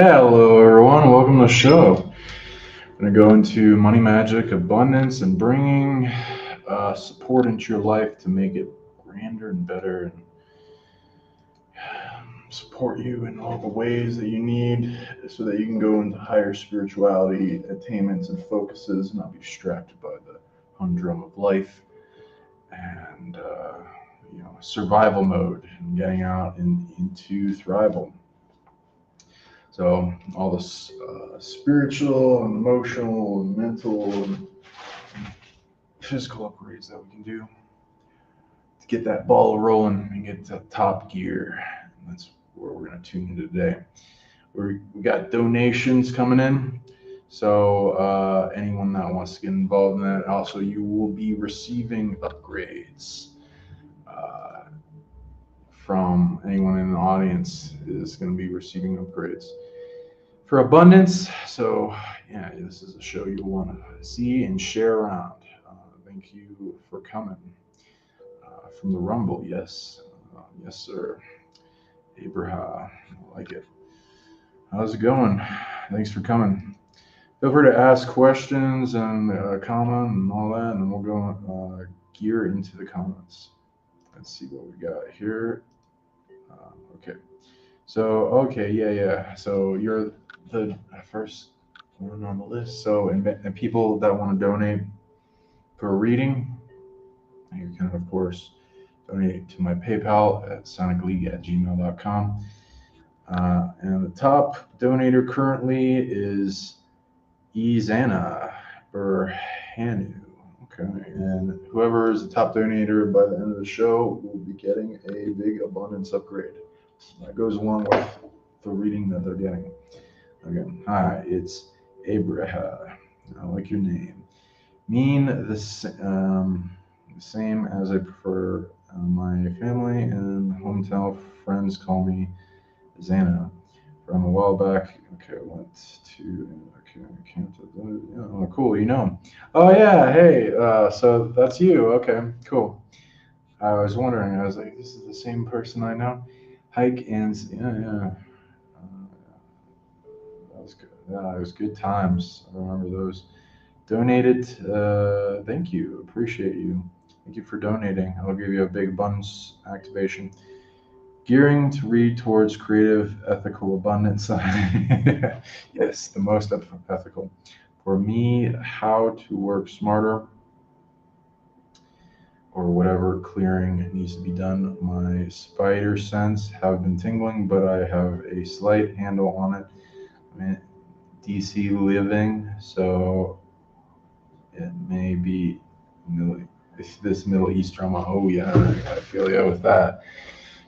Hello, everyone. Welcome to the show. I'm going to go into money, magic, abundance, and bringing support into your life to make it grander and better and support you in all the ways that you need so that you can go into higher spirituality attainments and focuses and not be distracted by the humdrum of life and survival mode and getting out into thrival. So all this spiritual and emotional and mental and physical upgrades that we can do to get that ball rolling and get to top gear. And that's where we're going to tune in today. We got donations coming in. So anyone that wants to get involved in that, also you will be receiving upgrades from anyone in the audience is going to be receiving upgrades for abundance. So yeah, this is a show you want to see and share around. Thank you for coming from the Rumble. Yes, yes, sir. Abraham, I like it. How's it going? Thanks for coming. Feel free to ask questions and comment and all that, and we'll go gear into the comments. Let's see what we got here. Okay. So, okay, yeah. So you're the first one on the list. So, and people that want to donate for a reading, you can, of course, donate to my PayPal at sonicleague@gmail.com. And the top donator currently is Izana Berhanu. Okay, and whoever is the top donator by the end of the show will be getting a big abundance upgrade. That goes along with the reading that they're getting. Again, hi, it's Abraham. I like your name. Mean the same as I prefer my family and hometown friends call me Xana. From a while back, okay, I went to, okay, I can't, oh, cool, you know him. Oh, yeah, hey, so that's you, okay, cool. I was wondering, I was like, this is the same person I know. Hike and, yeah. That was good. Yeah, it was good times. I remember those. Donated, thank you, appreciate you. Thank you for donating. I'll give you a big abundance activation. Gearing to read towards creative, ethical abundance. Yes, the most ethical. For me, how to work smarter or whatever clearing needs to be done. My spider sense have been tingling, but I have a slight handle on it. I'm in DC living, so it may be this Middle East drama. Oh yeah, I feel you with that.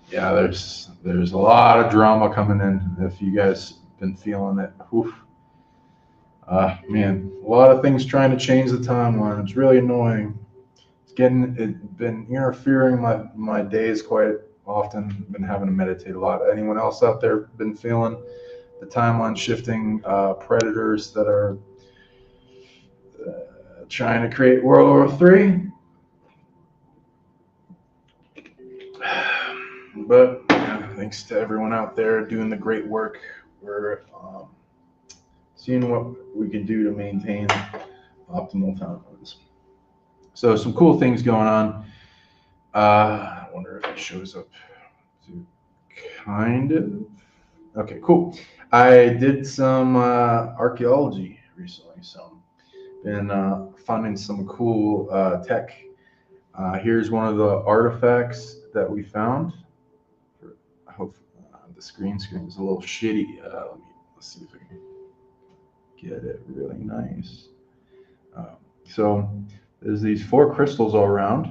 Yeah, there's a lot of drama coming in. If you guys been feeling it, oof. Man, a lot of things trying to change the timeline. It's really annoying. It's been interfering my days quite often. Been having to meditate a lot. Anyone else out there been feeling the timeline shifting? Predators that are trying to create World War III. But yeah, thanks to everyone out there doing the great work. We're seeing what we can do to maintain optimal timelines. So some cool things going on. I wonder if it shows up. Kind of. Okay, cool. I did some archaeology recently, so been finding some cool tech. Here's one of the artifacts that we found. I hope the screen is a little shitty. Let's see if I can get it really nice. So there's these 4 crystals all around.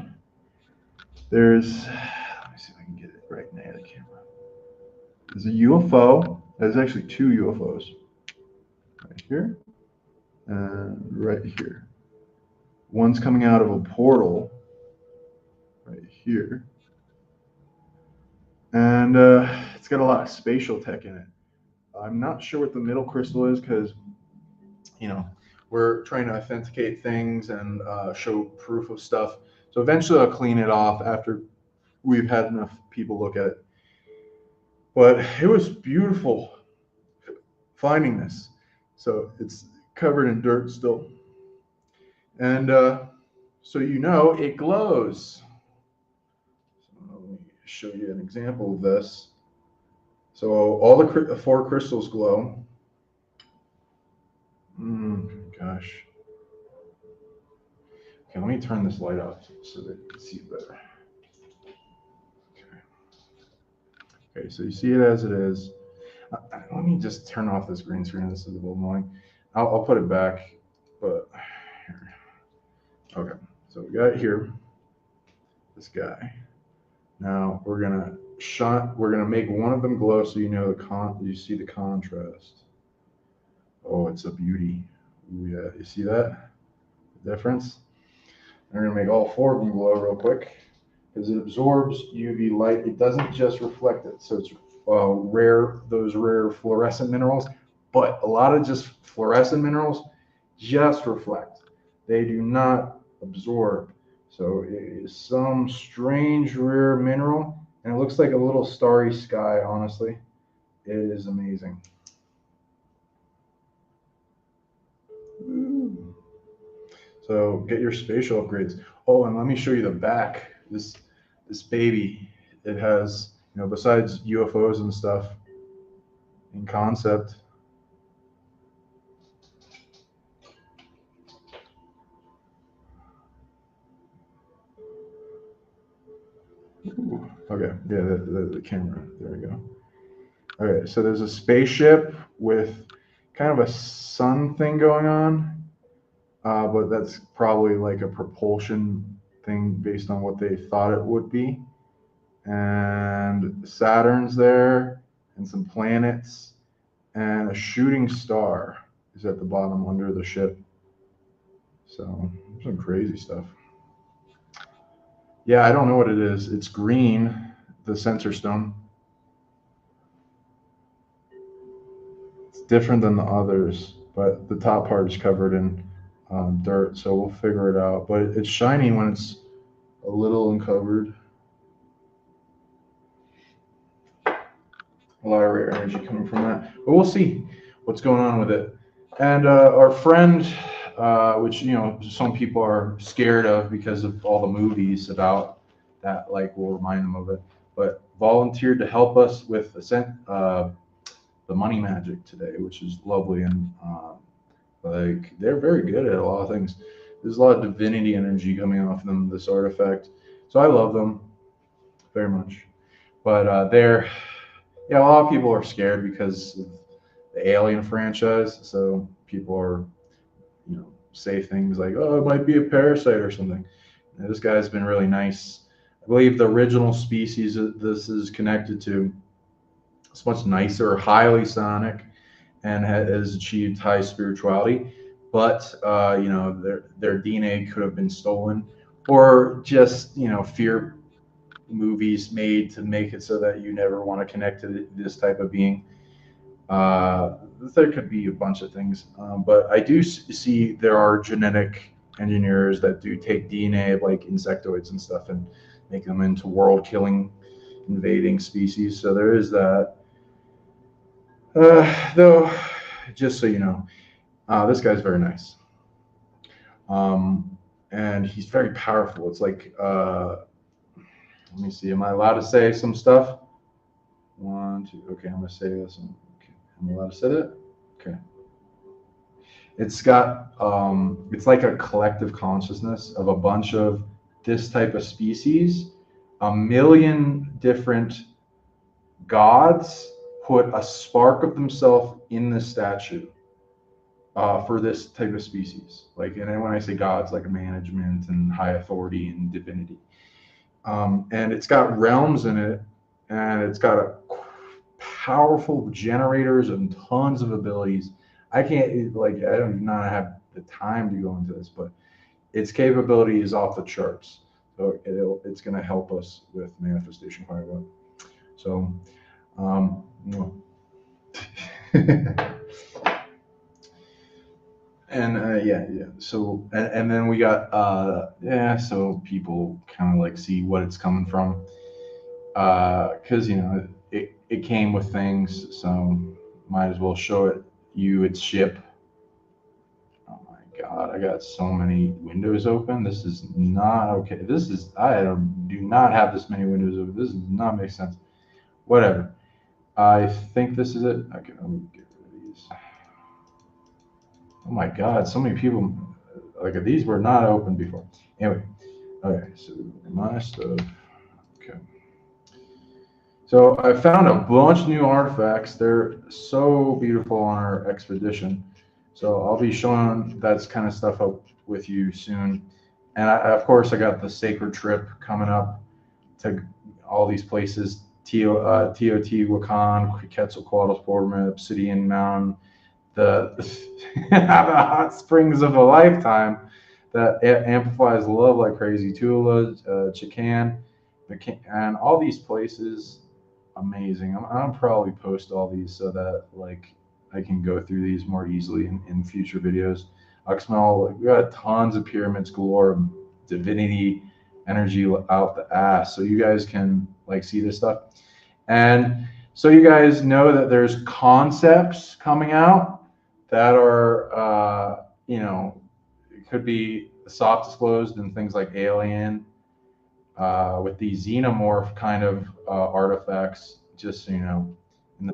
Let me see if I can get it right near the camera. There's a UFO. There's actually 2 UFOs. Right here and right here. One's coming out of a portal right here. And it's got a lot of spatial tech in it. I'm not sure what the middle crystal is because, we're trying to authenticate things and show proof of stuff. So eventually I'll clean it off after we've had enough people look at it. But it was beautiful. finding this. So it's covered in dirt still. And so it glows. So let me show you an example of this. So all the 4 crystals glow. Gosh. Okay, let me turn this light off so that you can see it better. Okay, so you see it as it is. Let me just turn off this green screen. This is a little annoying. I'll put it back, but here. Okay, so we got here this guy. Now we're gonna make one of them glow so you see the contrast. Oh, it's a beauty. Ooh, yeah, you see that? The difference? We're gonna make all 4 of them glow real quick because it absorbs UV light. It doesn't just reflect it. So it's those rare fluorescent minerals, but a lot of just fluorescent minerals just reflect. They do not absorb. So it is some strange rare mineral, and it looks like a little starry sky, honestly. It is amazing. So get your spatial upgrades. Oh, and let me show you the back. This baby, it has, besides UFOs and stuff in concept. Ooh, okay, yeah, the camera. There we go. Okay, so there's a spaceship with kind of a sun thing going on, but that's probably like a propulsion thing based on what they thought it would be. And Saturn's there, and some planets, and a shooting star is at the bottom under the ship. So some crazy stuff. Yeah, I don't know what it is. It's green, the sensor stone. It's different than the others, but the top part is covered in dirt, so we'll figure it out. But it's shiny when it's a little uncovered. A lot of rare energy coming from that, but we'll see what's going on with it. And our friend, which some people are scared of because of all the movies about that, like will remind them of it, but volunteered to help us with the money magic today, which is lovely. And like they're very good at a lot of things. There's a lot of divinity energy coming off them, this artifact. So I love them very much. But a lot of people are scared because of the Alien franchise. So people are, say things like, "Oh, it might be a parasite or something." And this guy's been really nice. I believe the original species that this is connected to is much nicer, highly psionic, and has achieved high spirituality. But their DNA could have been stolen, or just fear movies made to make it so that you never want to connect to this type of being. There could be a bunch of things, but I do see there are genetic engineers that do take DNA of like insectoids and stuff and make them into world-killing, invading species. So there is that. Though, just so you know, this guy's very nice, and he's very powerful. It's like, let me see. Am I allowed to say some stuff? 1, 2. Okay, I'm gonna say this. Okay, I'm allowed to say that. Okay. It's got, it's like a collective consciousness of a bunch of this type of species. 1,000,000 different gods put a spark of themselves in the statue for this type of species. Like, and when I say gods, like management and high authority and divinity. And it's got realms in it, and it's got powerful generators and tons of abilities. I do not have the time to go into this, but its capability is off the charts. So it's going to help us with manifestation quite a lot. So, and yeah. So, and then we got so people kind of like see what it's coming from, because it came with things, so might as well show it you would ship. Oh my God, I got so many windows open. This is not okay. I do not have this many windows open. This does not make sense. Whatever. I think this is it. Okay, let me get rid of these. Oh my God, so many people, like these were not open before. Anyway, okay, so my stuff. Okay. So I found a bunch of new artifacts. They're so beautiful on our expedition. So I'll be showing that kind of stuff up with you soon. And of course, I got the sacred trip coming up to all these places: Teotihuacan, Quetzalcoatl's, Obsidian Mountain, the the hot springs of a lifetime that amplifies love like crazy. Tula, Chican, and all these places, amazing. I'm probably post all these so that like I can go through these more easily in future videos. Uxmal, we got tons of pyramids galore, divinity energy out the ass, so you guys can like see this stuff. And so you guys know that there's concepts coming out that are, it could be soft disclosed and things like alien, with these xenomorph kind of artifacts, just so you know. And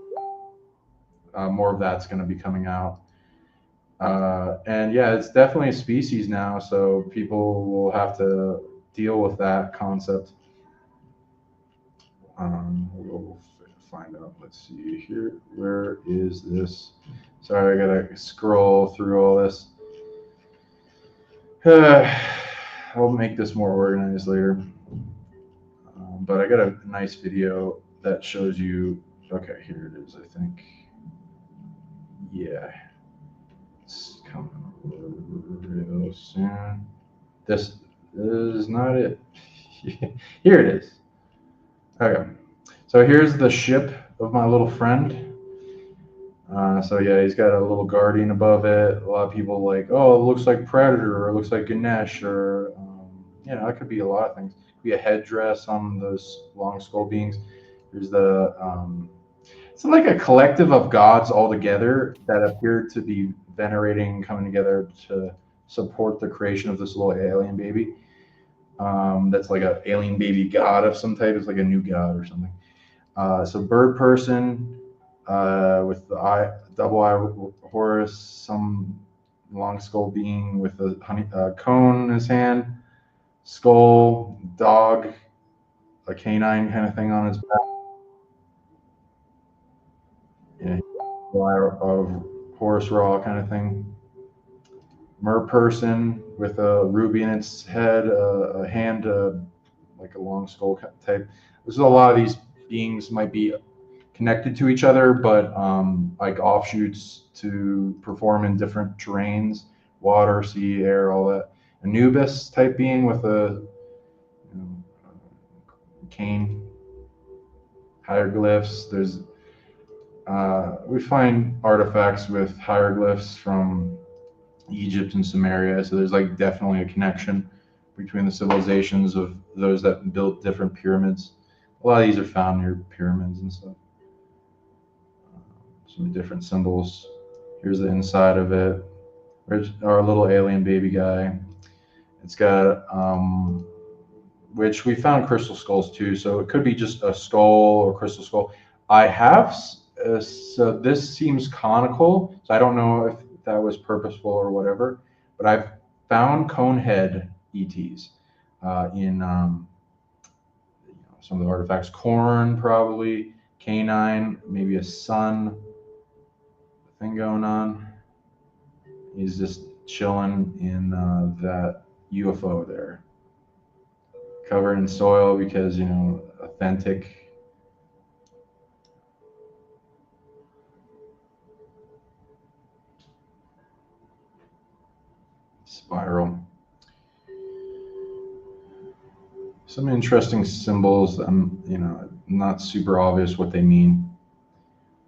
more of that's going to be coming out. And yeah, it's definitely a species now, so people will have to deal with that concept. We'll find out. Let's see here. Where is this? Sorry, I gotta scroll through all this. I'll make this more organized later. But I got a nice video that shows you. Okay, here it is, I think. Yeah. It's coming real soon. This is not it. Here it is. Okay. So here's the ship of my little friend. So yeah, he's got a little guardian above it. A lot of people like, oh, it looks like Predator, or it looks like Ganesh, or it could be a lot of things. It could be a headdress on those long skull beings. There's it's like a collective of gods all together that appear to be venerating, coming together to support the creation of this little alien baby. That's like an alien baby god of some type. It's like a new god or something. So bird person, with the double eye Horus, some long skull being with a cone in his hand, skull, dog, a canine kind of thing on his back. Yeah, of Horus Raw kind of thing. Mer person with a ruby in its head, a hand, like a long skull type. There's a lot of these beings might be connected to each other, but like offshoots to perform in different terrains: water, sea, air, all that. Anubis type being with a cane, hieroglyphs. We find artifacts with hieroglyphs from Egypt and Samaria, so there's like definitely a connection between the civilizations of those that built different pyramids. A lot of these are found near pyramids and stuff. Some different symbols. Here's the inside of it. There's our little alien baby guy. It's got, which we found crystal skulls too, so it could be just a skull or crystal skull. I have, so this seems conical, so I don't know if that was purposeful or whatever, but I've found cone head ETs in some of the artifacts. Corn, probably, canine, maybe a sun thing going on. He's just chilling in that UFO there, covered in soil because, authentic. Spiral. Some interesting symbols. Not super obvious what they mean.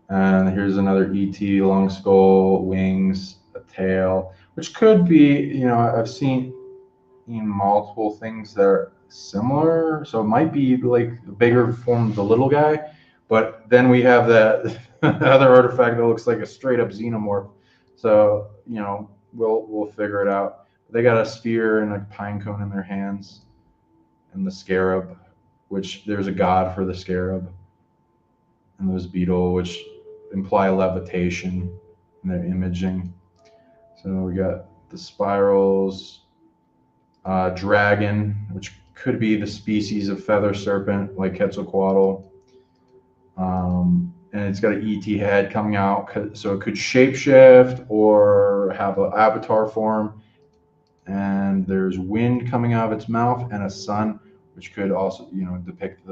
And here's another ET, long skull, wings, a tail, which could be, I've seen multiple things that are similar. So it might be like a bigger form of the little guy, But then we have that other artifact that looks like a straight up xenomorph. So, you know, we'll figure it out. They got a sphere and a pine cone in their hands, and the scarab, which there's a god for the scarab, and there's beetle, which imply levitation in their imaging. So we got the spirals, dragon, which could be the species of feather serpent like Quetzalcoatl. And it's got an ET head coming out, so it could shapeshift or have an avatar form. And there's wind coming out of its mouth and a sun, which could also, you know, depict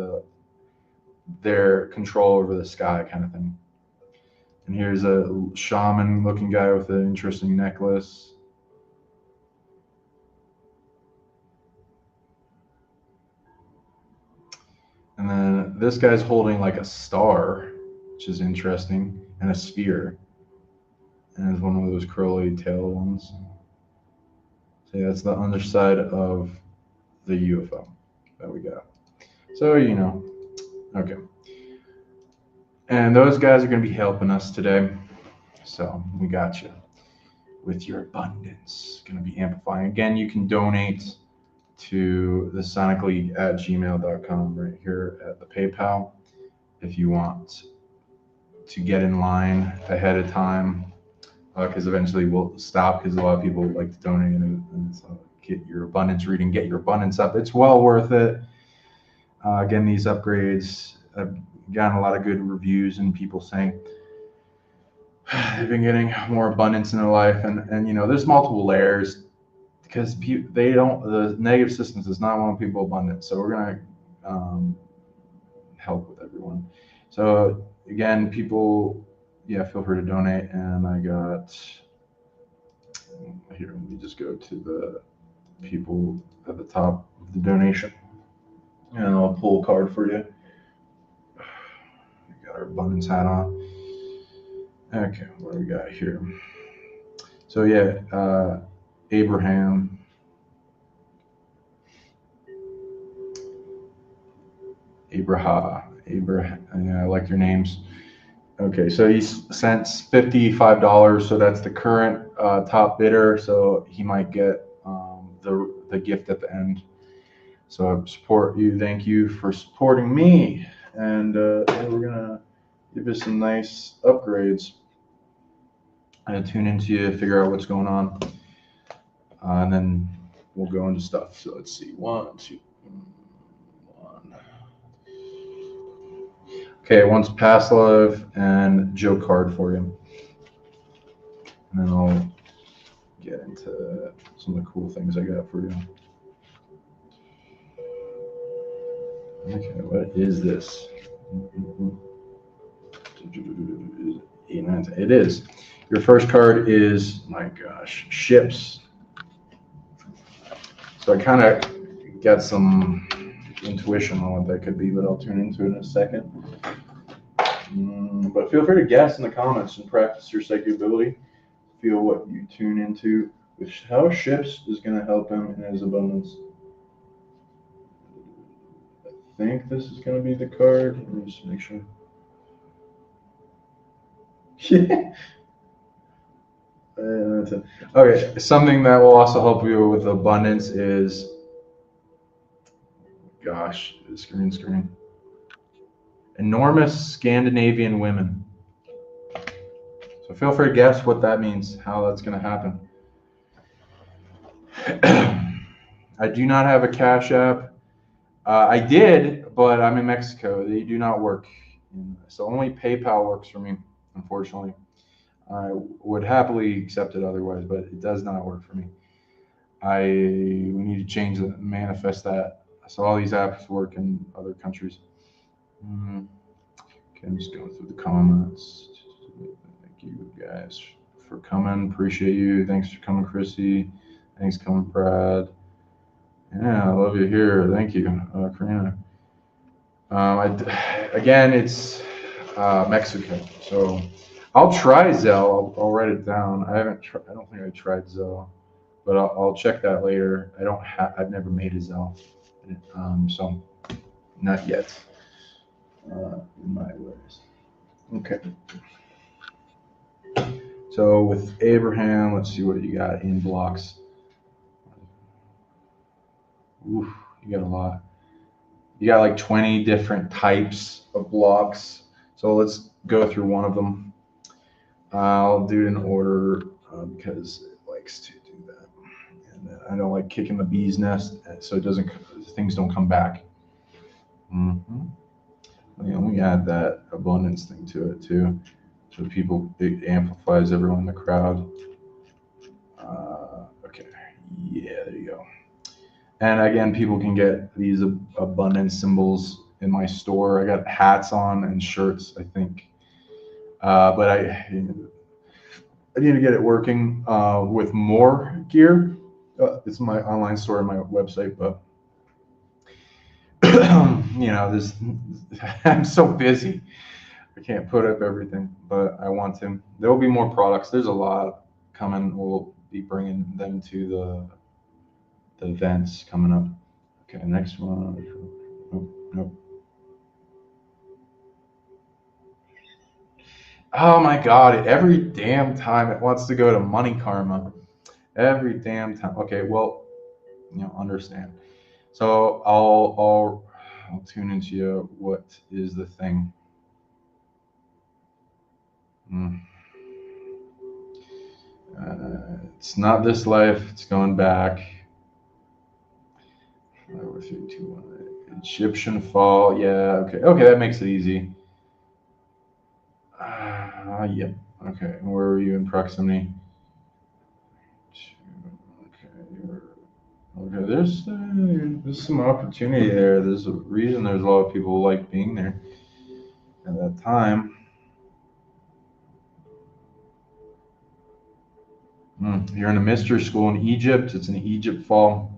their control over the sky kind of thing. And here's a shaman-looking guy with an interesting necklace. And then this guy's holding like a star, which is interesting, and a sphere. And it's one of those curly tail ones. So yeah, that's the underside of the UFO that we got. So, you know, okay. And those guys are going to be helping us today. So we got you with your abundance. Going to be amplifying. Again, you can donate to the sonicleague@gmail.com right here at the PayPal if you want to get in line ahead of time, because eventually we'll stop because a lot of people like to donate and so get your abundance reading, get your abundance up. It's well worth it. Again, these upgrades, I've gotten a lot of good reviews and people saying they've been getting more abundance in their life, and you know, there's multiple layers. Because the negative systems does not want people abundant. So we're going to help with everyone. So again, people, yeah, feel free to donate. And I got, here, let me just go to the people at the top of the donation. And I'll pull a card for you. We got our abundance hat on. Okay, what do we got here? So yeah, Abraham. Abraham, yeah, I like your names. Okay, so he sent $55, so that's the current top bidder. So he might get the gift at the end. So I support you. Thank you for supporting me, and we're gonna give you some nice upgrades. And tune into you, figure out what's going on, and then we'll go into stuff. So let's see, 1, 2, 1. Okay, one's Paslev and Joe card for you. And then I'll get into some of the cool things I got for you. Okay, what is this? It is. Your first card is, my gosh, ships. So I kind of got some intuition on what that could be, but I'll turn into it in a second. But feel free to guess in the comments and practice your psychic ability. Feel what you tune into, which how ships is going to help him in his abundance. I think this is going to be the card. Let me just make sure. Yeah. Okay, something that will also help you with abundance is, gosh, screen. Enormous Scandinavian women. So feel free to guess what that means, how that's going to happen. I do not have a Cash App. I did, but I'm in Mexico. They do not work. So only PayPal works for me, unfortunately. I would happily accept it otherwise, but it does not work for me. We need to change that, manifest that. So all these apps work in other countries. Okay, I'm just going through the comments. Thank you guys for coming. Appreciate you. Thanks for coming, Chrissy. Thanks for coming, Brad. Yeah, I love you here. Thank you, Karina. Again, it's Mexico. So I'll try Zelle. I'll write it down. I don't think I tried Zelle, but I'll check that later. I've never made a Zelle, so not yet. in my ways. Okay. So with Abraham, let's see what you got in blocks. Oof, you got a lot. You got like 20 different types of blocks. So let's go through one of them. I'll do it in order because it likes to do that. And I don't like kicking the bee's nest, so it doesn't, things don't come back. Let me add that abundance thing to it too. So people, it amplifies everyone in the crowd. Okay, yeah, there you go. And again, people can get these abundance symbols in my store. I got hats on and shirts, I think. But I need to get it working with more gear. It's my online store and my website, but this I'm so busy. I can't put up everything, but I want to. There will be more products. There's a lot coming. We'll be bringing them to the events coming up. Okay, next one. Nope. Oh my God, every damn time it wants to go to money karma. Every damn time. Okay, well, understand. So I'll tune into you. What is the thing? It's not this life. It's going back. 4, 3, 2, 1. Egyptian fall. Yeah. Okay. That makes it easy. Yep. Okay. Where are you in proximity? Okay. There's some opportunity there. There's a reason. There's a lot of people who like being there at that time. You're in a mystery school in Egypt. It's an Egypt fall.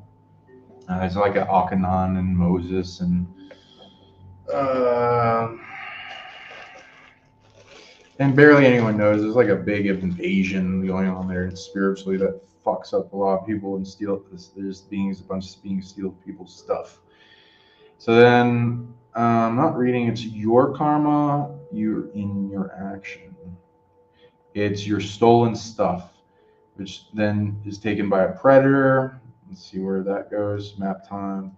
It's like an Akhenaten and Moses and barely anyone knows. There's like a big invasion going on there spiritually that fucks up a lot of people and there's a bunch of beings steal people's stuff. So then, I'm not reading. It's your karma. You're in your action. It's your stolen stuff, which then is taken by a predator. Let's see where that goes. Map time.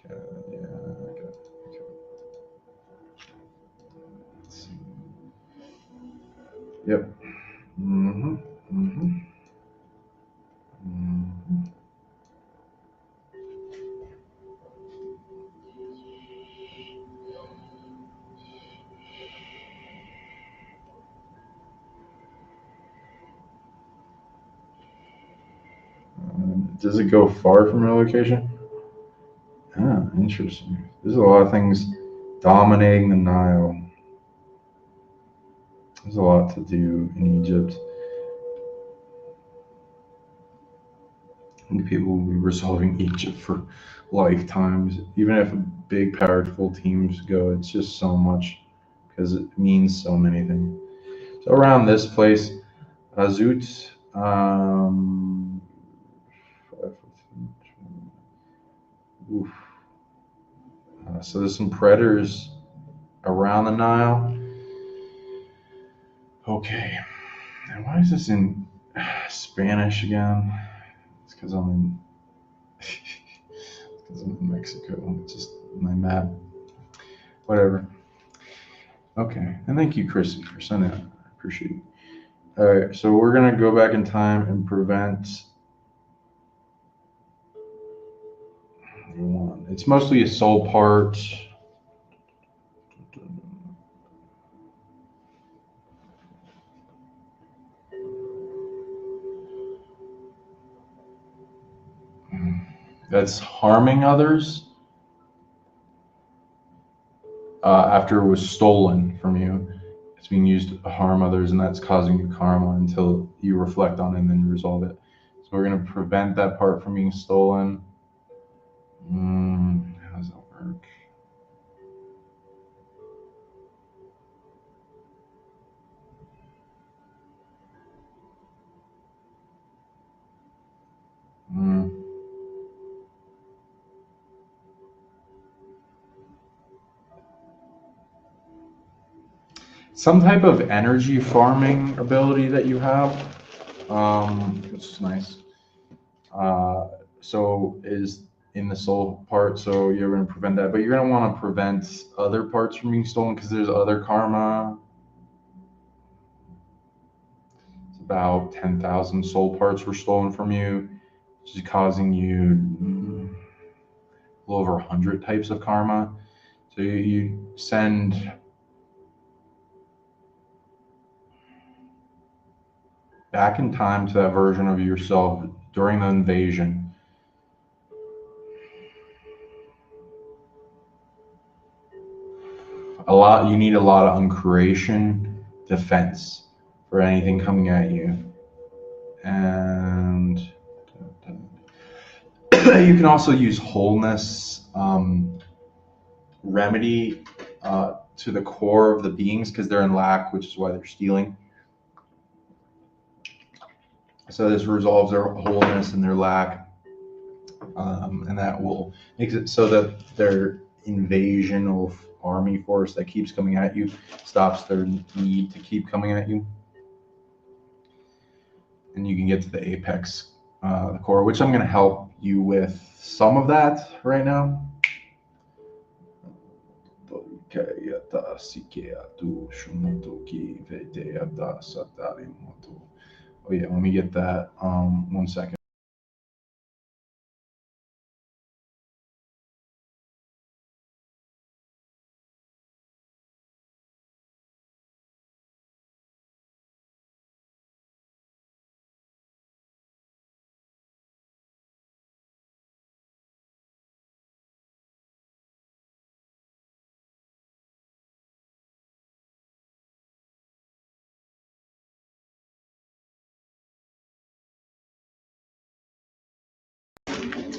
Okay, yeah, okay. Let's see. Yep. Mm-hmm. Mm-hmm. Mm-hmm. Does it go far from your location? Ah, interesting. There's a lot of things dominating the Nile. There's a lot to do in Egypt. And people will be resolving Egypt for lifetimes. Even if big, powerful teams go, it's just so much because it means so many things. So around this place, Azut, oof. So there's some predators around the Nile. Okay. And why is this in Spanish again? It's because I'm in Mexico. It's just my map. Whatever. Okay. And thank you, Chrissy, for sending it. I appreciate it. All right. So we're going to go back in time and prevent one. It's mostly a soul part. That's harming others after it was stolen from you. It's being used to harm others, and that's causing you karma until you reflect on it and then resolve it. So we're going to prevent that part from being stolen. How does that work? some type of energy farming ability that you have, which is nice. So is in the soul part, so you're going to prevent that, but you're going to want to prevent other parts from being stolen because there's other karma. It's about 10,000 soul parts were stolen from you, which is causing you a little over 100 types of karma. So you send back in time to that version of yourself during the invasion. You need a lot of uncreation defense for anything coming at you. And you can also use wholeness remedy to the core of the beings because they're in lack, which is why they're stealing. So this resolves their wholeness and their lack, and that will make it so that their invasion of army force that keeps coming at you stops their need to keep coming at you. And you can get to the apex, the core, which I'm going to help you with some of that right now. Oh yeah, let me get that. 1 second.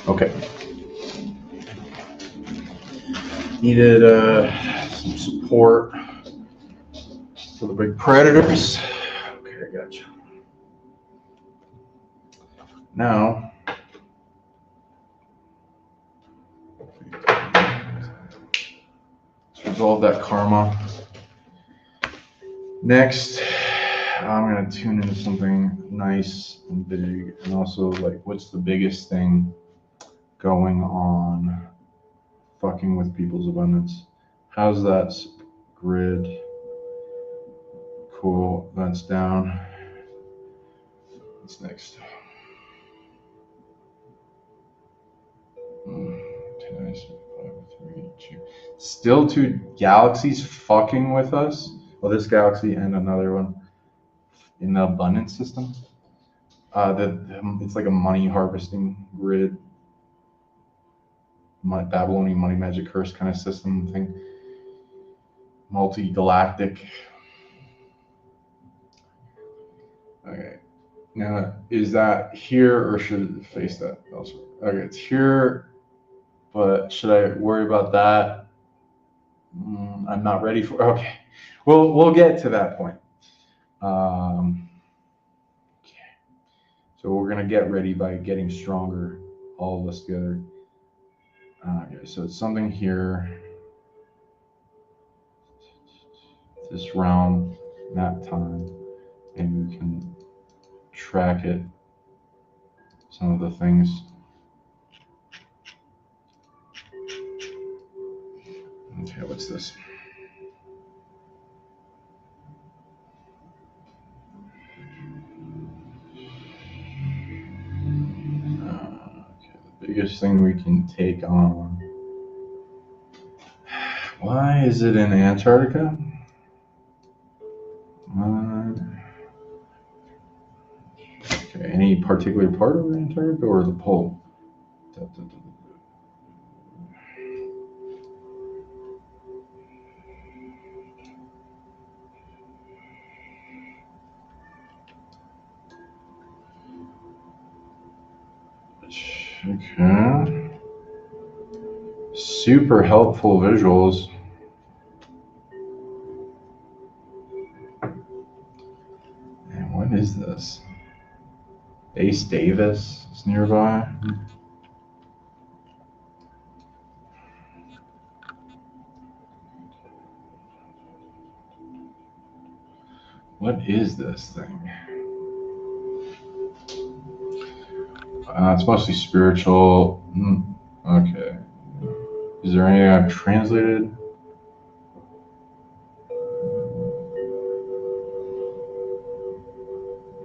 Okay. Needed some support for the big predators. Okay, I got you. Now, let's resolve that karma. Next, I'm going to tune into something nice and big, and also like what's the biggest thing going on fucking with people's abundance. How's that grid? Cool, that's down. What's next? Still 2 galaxies fucking with us. Well, this galaxy and another one in the abundance system. It's like a money harvesting grid, Babylonian money magic curse kind of system thing. Multi-galactic. Okay. Now, is that here or should it face that elsewhere? Okay, it's here, but should I worry about that? I'm not ready for. Okay, we'll get to that point. Okay. So we're gonna get ready by getting stronger, all of us together. Okay, so it's something here. This realm, map time, and we can track it. Some of the things. Okay, what's this? Okay, the biggest thing we can take on. Why is it in Antarctica? Okay, any particular part of Antarctica or the pole? Okay. Super helpful visuals. And what is this? Base Davis is nearby. What is this thing? It's mostly spiritual. Okay. Is there anything I've translated?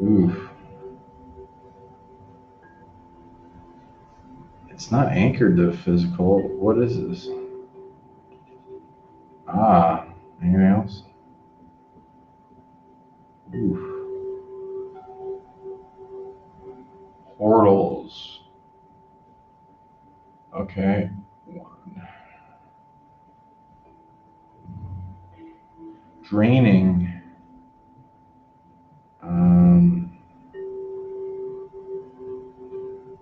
Oof. It's not anchored to physical. What is this? Anything else? Oof. Portals. Okay. Draining.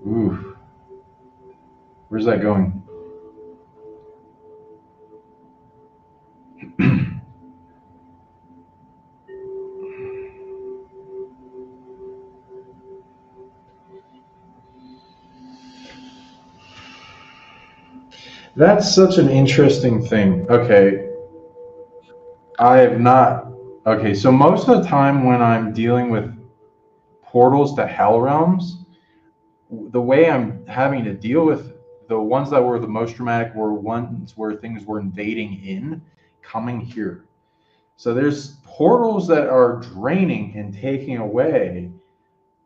Oof. Where's that going? That's such an interesting thing. Okay. I have not. Okay, so most of the time when I'm dealing with portals to hell realms, the way I'm having to deal with the ones that were the most dramatic were ones where things were invading in, coming here. So there's portals that are draining and taking away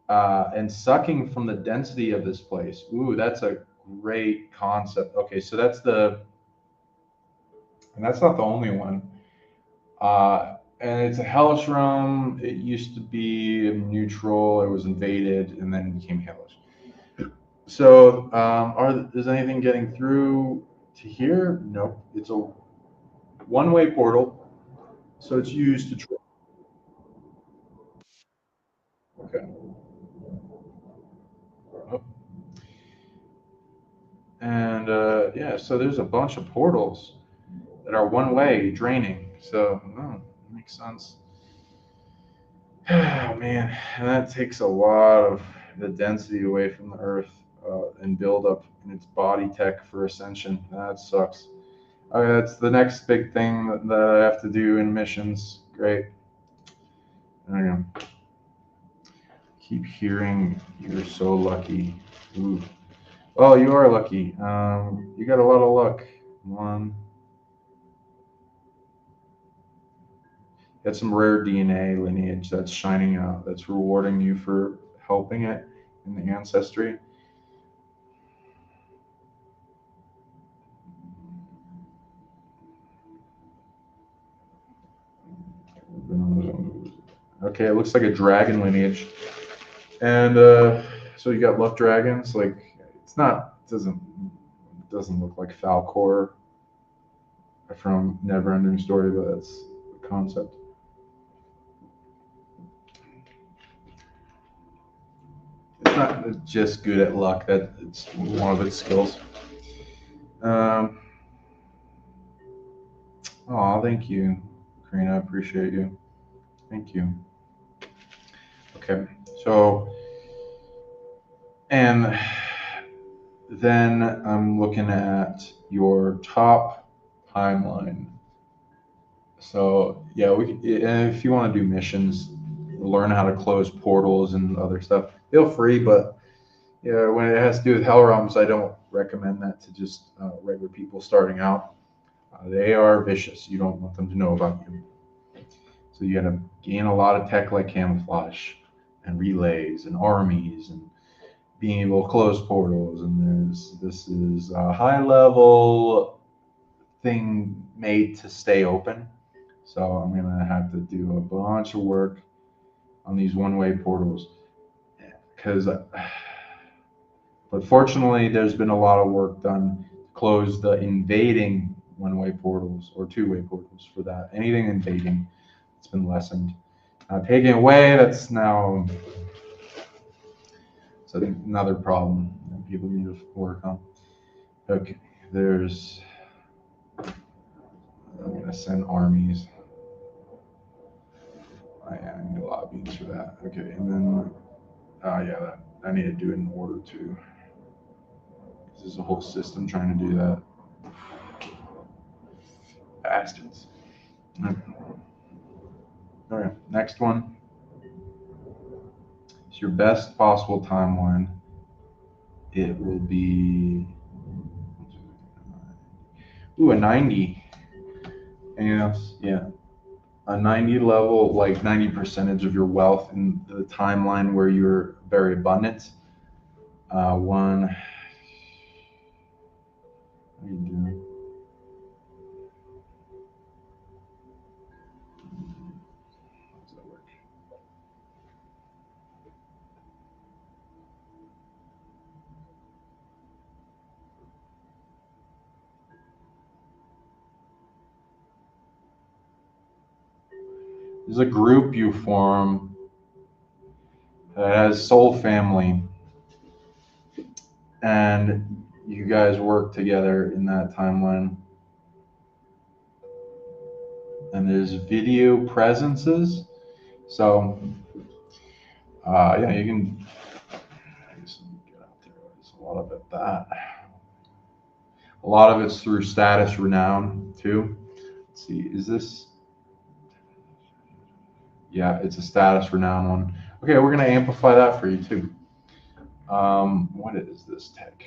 and sucking from the density of this place. Ooh, that's a great concept. Okay, so and that's not the only one. And it's a hellish realm. It used to be neutral. It was invaded and then became hellish. So, is anything getting through to here? Nope. It's a one-way portal, so it's used to. Okay. Oh. And yeah, so there's a bunch of portals that are one-way draining. So, makes sense. Oh man, and that takes a lot of the density away from the Earth and build up in its body tech for ascension. That sucks. Okay, that's the next big thing that I have to do in missions. Great. There you go. Keep hearing you're so lucky. Ooh. Oh, you are lucky. You got a lot of luck. One. Got some rare DNA lineage that's shining out. That's rewarding you for helping it in the ancestry. Okay, it looks like a dragon lineage, and so you got luck dragons. Like it's not doesn't look like Falcor from Neverending Story, but that's the concept. It's not just good at luck. That it's one of its skills. Um, oh, thank you, Karina. I appreciate you. Thank you. Okay, so and then I'm looking at your top timeline. So yeah, if you want to do missions, learn how to close portals and other stuff, feel free. But yeah, when it has to do with hell realms, I don't recommend that to just regular people starting out. They are vicious. You don't want them to know about you. So you got to gain a lot of tech like camouflage and relays and armies and being able to close portals. And this is a high level thing made to stay open. So I'm gonna have to do a bunch of work on these one-way portals because, but fortunately, there's been a lot of work done to close the invading one-way portals or two-way portals for that. Anything invading, it's been lessened. Taking away, that's now, so I think another problem that people need to work on. Okay, I'm gonna send armies. I need a lot of beans for that. Okay, and then, yeah, I need to do it in order too. There's a whole system trying to do that. Bastards. Okay, next one. It's your best possible timeline. It will be a 90. Anything else? Yeah. A 90 level, like 90% of your wealth in the timeline where you're very abundant. One. What are you doing? How does that work? There's a group you form that has soul family, and you guys work together in that timeline. And there's video presences. So, yeah, you can get out there. There's a lot of it that. A lot of it's through status renown too. Let's see, is this? Yeah, it's a status renown one. Okay, we're gonna amplify that for you too. What is this tech?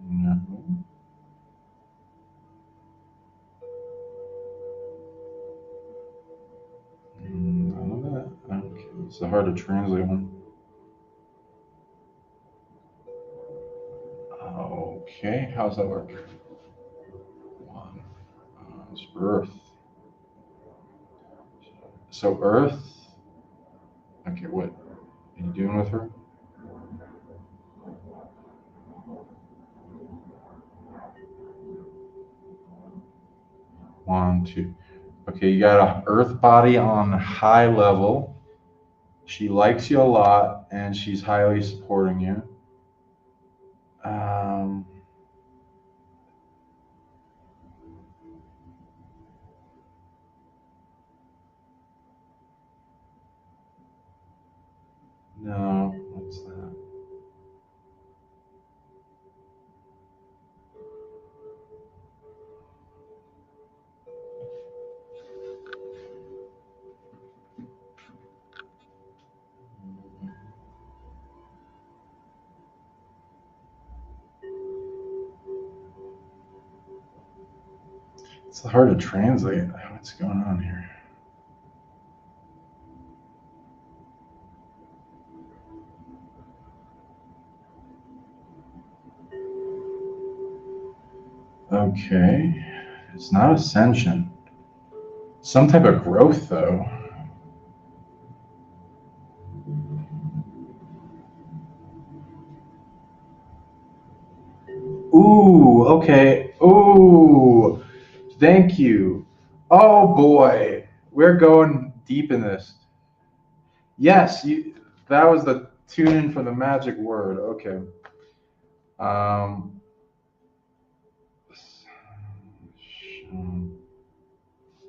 No. None of that. Okay, it's a hard to translate one. Okay, how's that work? One. It's Earth. So Earth. Okay, what are you doing with her? One, two. Okay, you got a Earth body on high level. She likes you a lot, and she's highly supporting you. No, what's that? It's hard to translate. What's going on here? Okay, it's not ascension. Some type of growth, though. Ooh, okay. Ooh, thank you. Oh boy, we're going deep in this. Yes, that was the tune in for the magic word. Okay.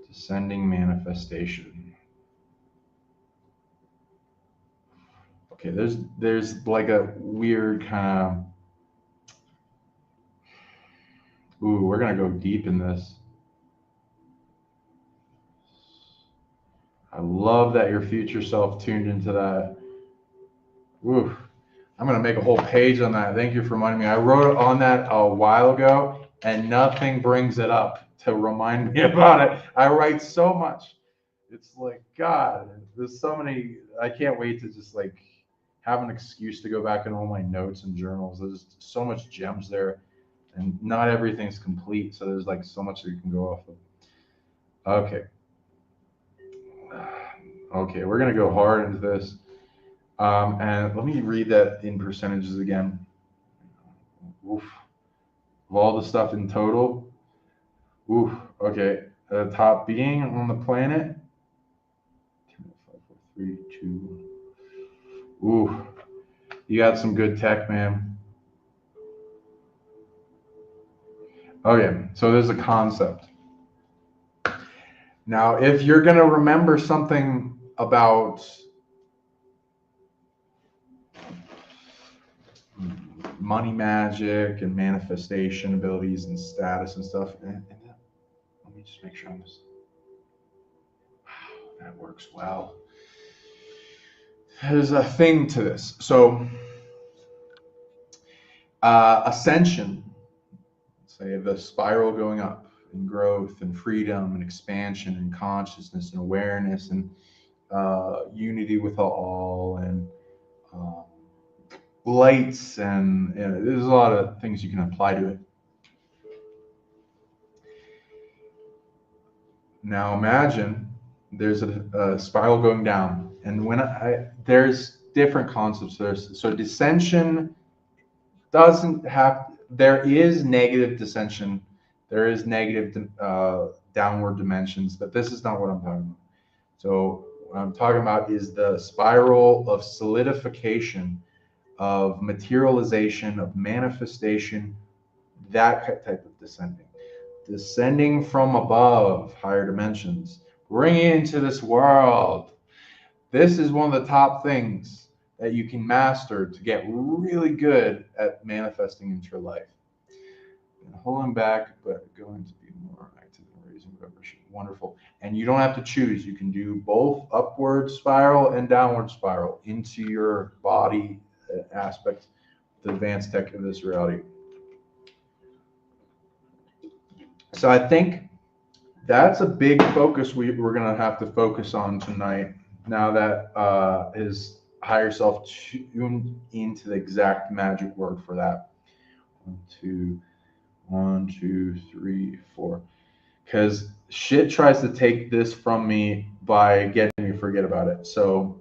Descending manifestation. Okay, there's like a weird kind of. Ooh, we're gonna go deep in this. I love that your future self tuned into that. Ooh, I'm gonna make a whole page on that. Thank you for reminding me. I wrote on that a while ago, and nothing brings it up to remind me about it. I write so much. It's like, God, there's so many. I can't wait to just like have an excuse to go back in all my notes and journals. There's so much gems there, and not everything's complete. So there's like so much that you can go off of. Okay. Okay, we're gonna go hard into this. And let me read that in percentages again. Oof. Of all the stuff in total. Oof. Okay. The top being on the planet. 5, 4, 3, 2. Ooh. You got some good tech, man. Okay. So there's a concept. Now, if you're going to remember something about money magic and manifestation abilities and status and stuff. And let me just make sure I'm just. Wow, that works well. There's a thing to this. So, ascension, say the spiral going up in growth and freedom and expansion and consciousness and awareness and unity with all and lights and there's a lot of things you can apply to it. Now imagine there's a spiral going down, and when there's different concepts. So dissension doesn't have. There is negative dissension. There is negative downward dimensions, but this is not what I'm talking about. So what I'm talking about is the spiral of solidification, of materialization, of manifestation, that type of descending. Descending from above, higher dimensions, bringing into this world. This is one of the top things that you can master to get really good at manifesting into your life. And holding back, but going to be more active and raising vibration. Wonderful. And you don't have to choose. You can do both upward spiral and downward spiral into your body aspect, the advanced tech of this reality. So I think that's a big focus we're going to have to focus on tonight, now that his higher self tuned into the exact magic word for that. 1, 2, 3, 4. Because shit tries to take this from me by getting me to forget about it. So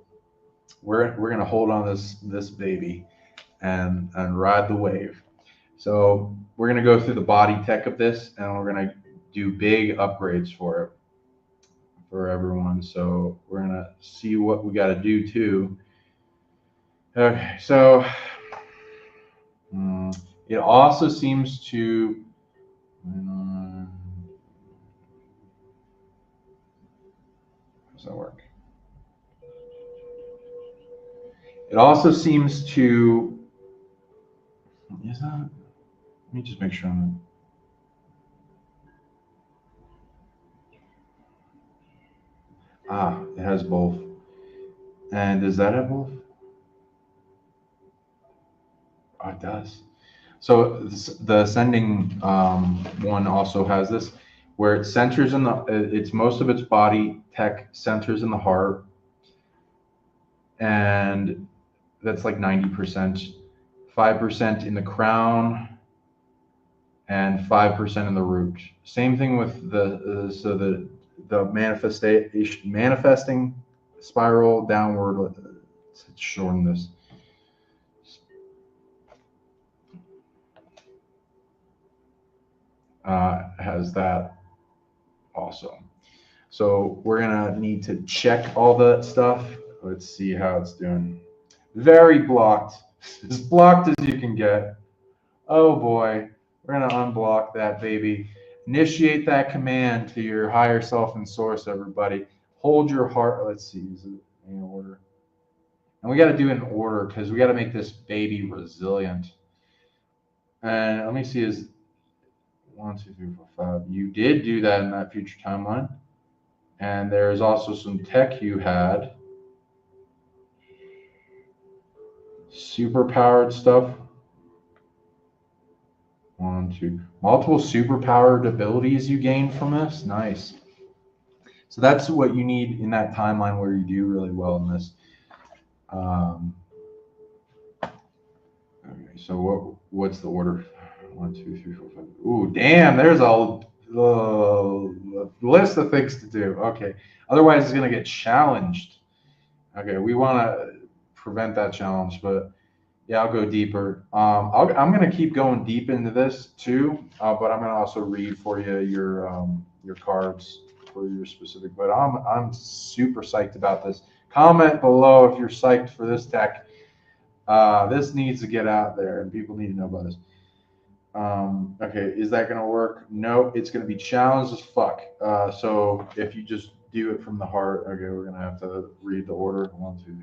we're going to hold on this baby and ride the wave. So we're going to go through the body tech of this, and we're going to do big upgrades for it for everyone. So we're going to see what we got to do too. Okay, so it also seems to how does that work? It also seems to is that, let me just make sure I'm it has both. And does that have both? Oh, it does. So the ascending one also has this, where it centers in it's most of its body tech centers in the heart, and that's like 90%, 5% in the crown, and 5% in the root. Same thing with the manifesting spiral downward. Let's shorten this. Has that also. So we're gonna need to check all that stuff. Let's see how it's doing. Very blocked. As blocked as you can get. Oh boy. We're gonna unblock that baby. Initiate that command to your higher self and source, everybody. Hold your heart. Let's see, is it in order? And we got to do it in order because we got to make this baby resilient. And let me see, is 1, 2, 3, 4, 5. You did do that in that future timeline. And there's also some tech you had. Super powered stuff. 1, 2. Multiple super powered abilities you gained from this. Nice. So that's what you need in that timeline where you do really well in this. Okay, so what's the order? 1, 2, 3, 4, 5. Ooh, damn! There's a list of things to do. Okay, otherwise it's gonna get challenged. Okay, we want to prevent that challenge, but yeah, I'll go deeper. I'm gonna keep going deep into this too, but I'm gonna also read for you your cards for your specific. But I'm super psyched about this. Comment below if you're psyched for this tech. This needs to get out there, and people need to know about this. Okay, is that gonna work? No, it's gonna be challenged as fuck. So if you just do it from the heart, okay, we're gonna have to read the order. 1, 2, 3,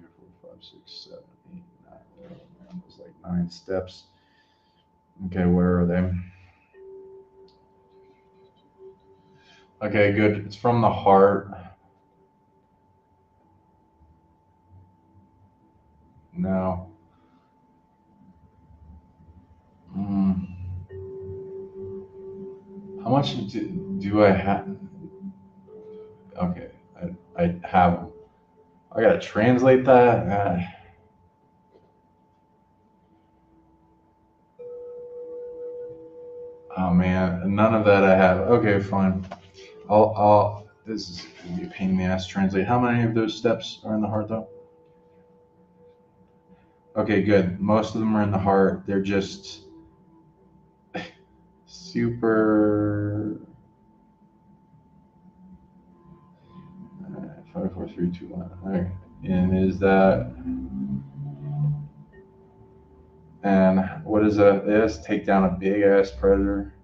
4, 5, 6, 7, 8, 9. There's like 9 steps. Okay, where are they? Okay, good. It's from the heart. No. Mm. How much do I have? Okay, I have them. I gotta translate that. Oh man, none of that I have. Okay, fine. This is gonna be a pain in the ass to translate. How many of those steps are in the heart though? Okay, good. Most of them are in the heart. They're just super. 5, 4, 3, 2, 1. Okay. And is that, and what is that? It has to take down a big ass predator.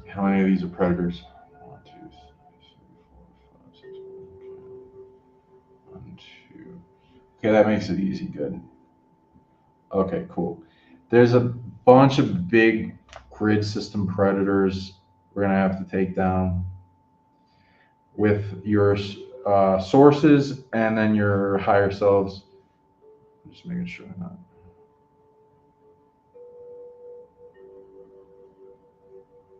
How many of these are predators? 1, 2, 3, 4, 5, 6. One, two. Okay, that makes it easy. Good. Okay, cool. There's a bunch of big grid system predators we're gonna have to take down with your sources and then your higher selves. Just making sure I'm not.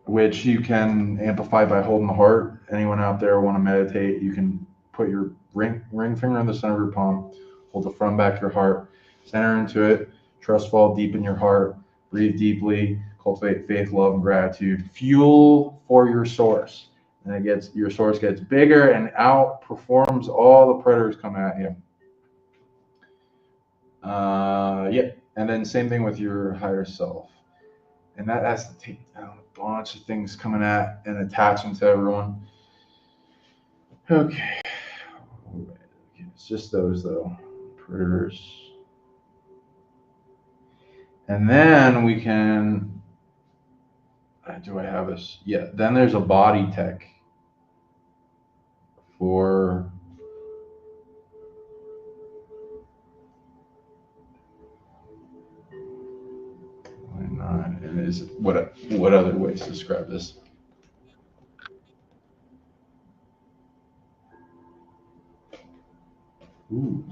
Which you can amplify by holding the heart. Anyone out there want to meditate, you can put your ring finger in the center of your palm, hold the front back of your heart, center into it, trust fall deep in your heart, breathe deeply, cultivate faith, love, and gratitude. Fuel for your source. And your source gets bigger and outperforms all the predators coming at you. Yeah. And then same thing with your higher self. And that has to take down a bunch of things coming at and attaching to everyone. Okay. It's just those though. Predators. And then we can, do I have this? Yeah, then there's a body tech for, why not? And is what other ways to describe this? Ooh.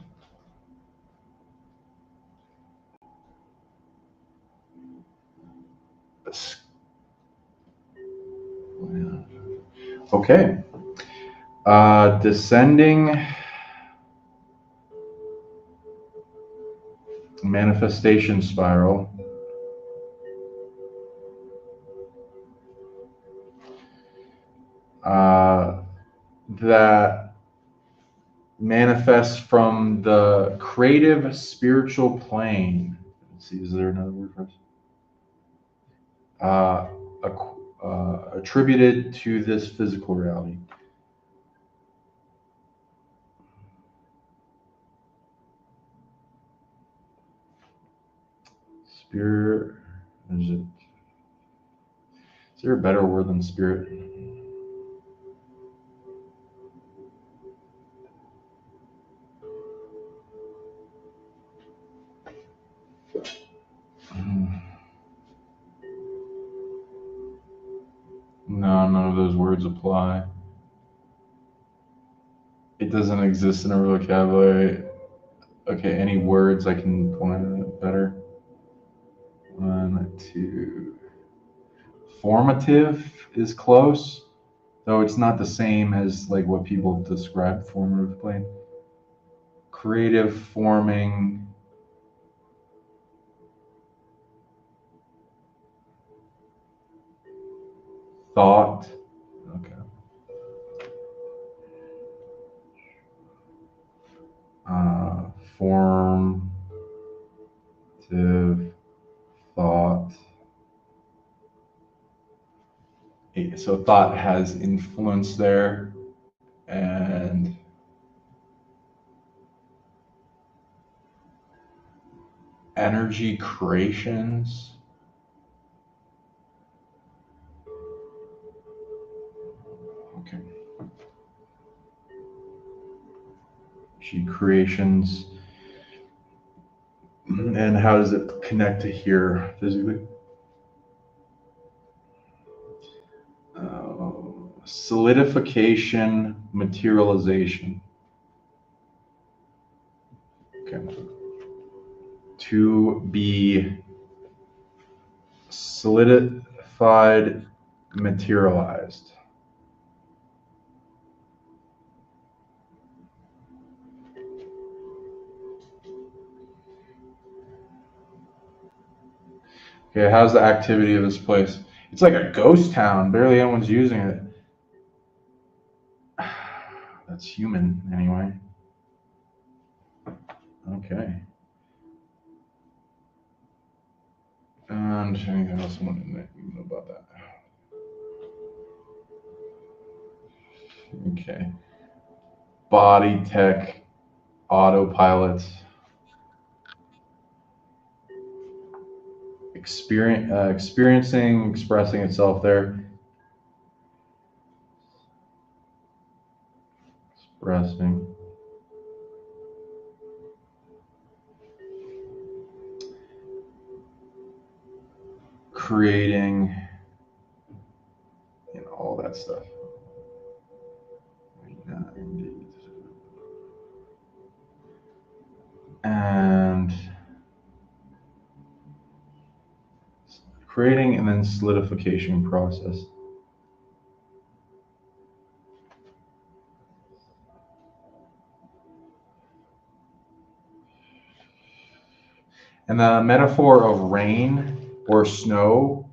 Okay. Descending manifestation spiral. That manifests from the creative spiritual plane. Let's see, is there another word for this? Attributed to this physical reality. Spirit. Is there a better word than spirit? No, none of those words apply. It doesn't exist in our vocabulary. Okay, any words I can point at better? 1, 2. Formative is close, though it's not the same as like what people describe formative plane. Creative, forming. Thought. Okay. Formative thought. So thought has influence there, and energy creations. Okay. Energy creations. And how does it connect to here physically? Solidification, materialization. Okay. To be solidified, materialized. Okay, how's the activity of this place? It's like a ghost town. Barely anyone's using it. That's human, anyway. Okay. And anything else I want to know about that? Okay. Body tech, autopilot, experiencing, expressing itself there. Expressing. Creating, you know, all that stuff. And creating and then solidification process. And the metaphor of rain or snow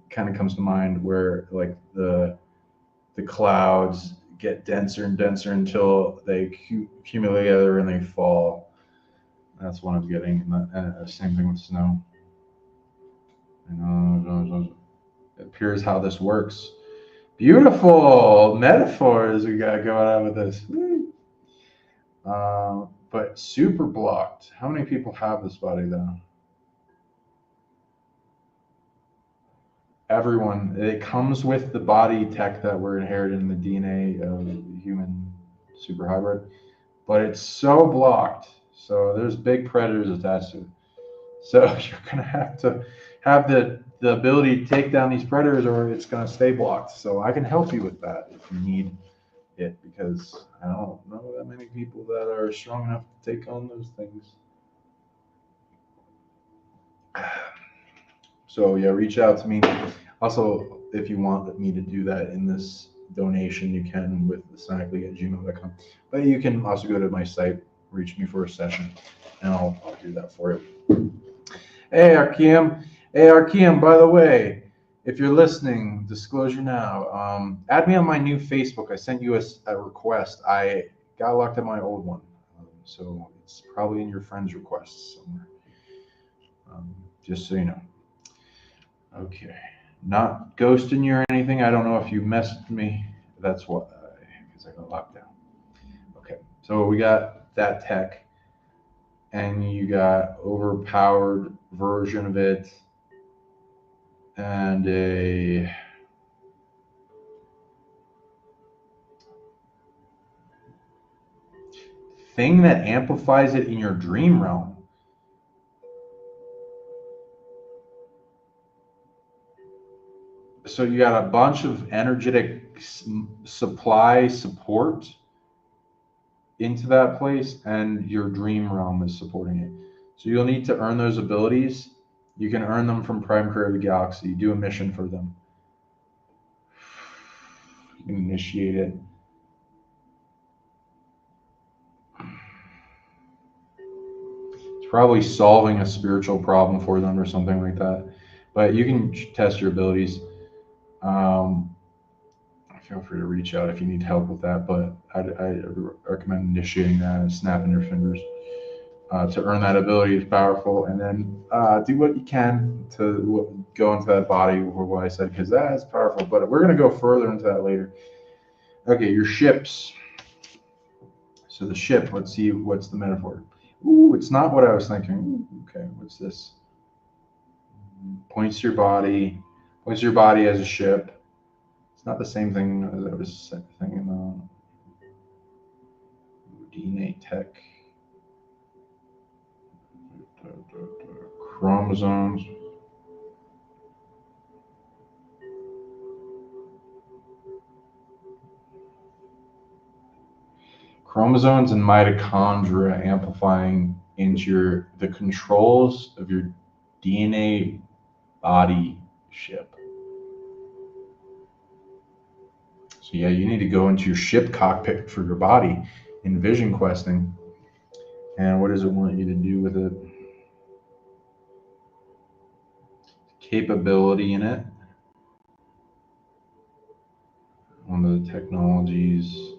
kind of comes to mind, where like the clouds get denser and denser until they accumulate together and they fall. That's what I'm getting. Same thing with snow. It appears how this works. Beautiful metaphors we got going on with this. But super blocked. How many people have this body though? Everyone. It comes with the body tech that we're inheriting in the DNA of human super hybrid, but it's so blocked. So there's big predators attached to it. So you're gonna have to have the ability to take down these predators, or it's gonna stay blocked. So I can help you with that if you need it, because I don't know that many people that are strong enough to take on those things. So yeah, reach out to me. Also, if you want me to do that in this donation, you can with psionically@gmail.com. But you can also go to my site, reach me for a session, and I'll do that for you. Hey, Arkeem. Hey, Arkeem, by the way, if you're listening, disclosure now, add me on my new Facebook. I sent you a request. I got locked in my old one. So it's probably in your friend's requests somewhere. Just so you know. Okay. Not ghosting you or anything. I don't know if you messaged me. That's what, because I got locked down. Okay. So we got that tech, and you got overpowered version of it, and a thing that amplifies it in your dream realm. So you got a bunch of energetic supply support into that place, and your dream realm is supporting it. So you'll need to earn those abilities. You can earn them from Prime Career of the Galaxy. Do a mission for them. You can initiate it. It's probably solving a spiritual problem for them or something like that. But you can test your abilities. Feel free to reach out if you need help with that. But I recommend initiating that and snapping your fingers. To earn that ability is powerful, and then do what you can to go into that body for what I said, because that is powerful. But we're going to go further into that later. Okay, your ships. So the ship, let's see what's the metaphor. Ooh, it's not what I was thinking. Ooh, okay, what's this? Points to your body as a ship. It's not the same thing as I was thinking. DNA tech. chromosomes. Chromosomes and mitochondria amplifying into the controls of your DNA body ship. So yeah, you need to go into your ship cockpit for your body in vision questing. And what does it want you to do with it? Capability in it. One of the technologies.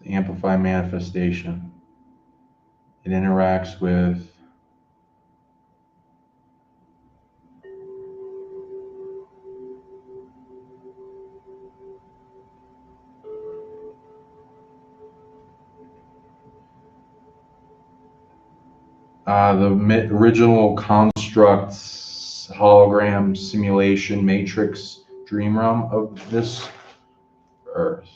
Amplify manifestation. It interacts with the original constructs, hologram, simulation, matrix, dream realm of this Earth.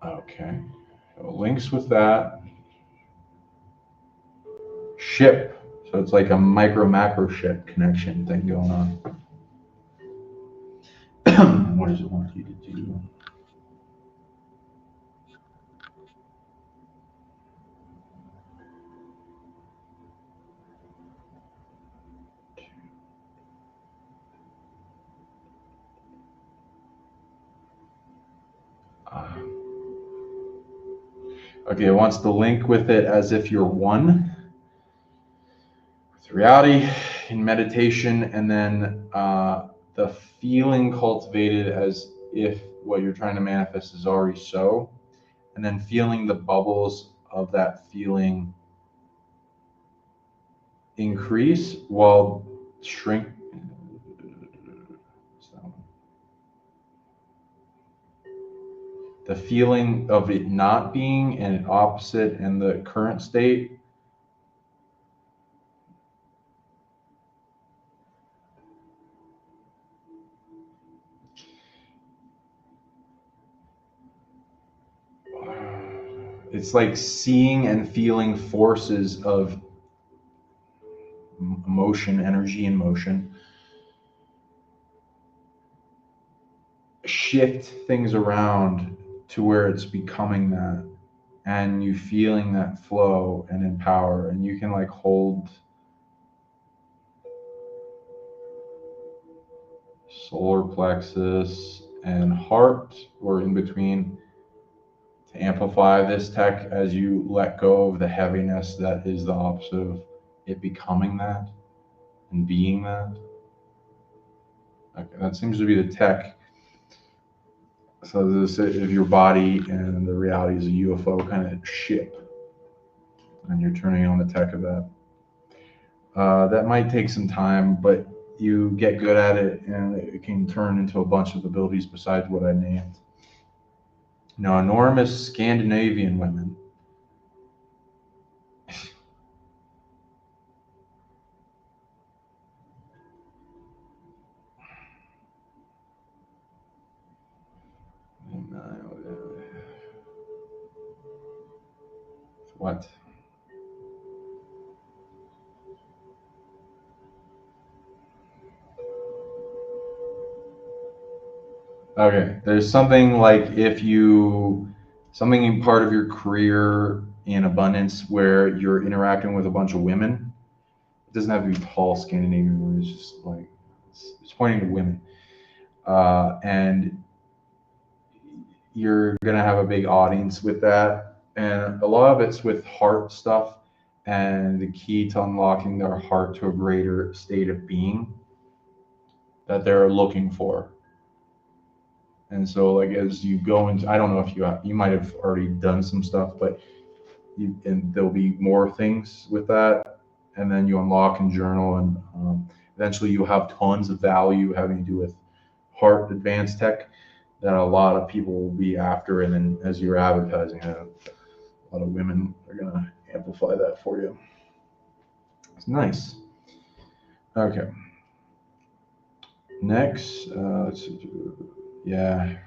Okay, so links with that. Ship, so it's like a micro macro ship connection thing going on. What does it want you to do? Okay, it wants to link with it as if you're one with reality in meditation, and then the feeling cultivated as if what you're trying to manifest is already so, and then feeling the bubbles of that feeling increase while shrink. The feeling of it not being and it opposite in the current state. It's like seeing and feeling forces of motion, energy and motion, shift things around to where it's becoming that, and you feeling that flow and empower, and you can like hold solar plexus and heart or in between to amplify this tech as you let go of the heaviness that is the opposite of it becoming that and being that. Okay, that seems to be the tech. So this is your body and the reality is a UFO kind of ship, and you're turning on the tech of that. That might take some time, but you get good at it, and it can turn into a bunch of abilities besides what I named. Now, enormous Scandinavian women. What? Okay, there's something like something in part of your career in abundance where you're interacting with a bunch of women. It doesn't have to be tall Scandinavian women. It's just like it's pointing to women, and you're gonna have a big audience with that, and a lot of it's with heart stuff, and the key to unlocking their heart to a greater state of being that they're looking for. And so, like as you go into, I don't know if you might have already done some stuff, but and there'll be more things with that, and then you unlock and journal, and eventually you have tons of value having to do with heart advanced tech that a lot of people will be after, and then as you're advertising it, a lot of women are gonna amplify that for you. It's nice. Okay. Next, yeah.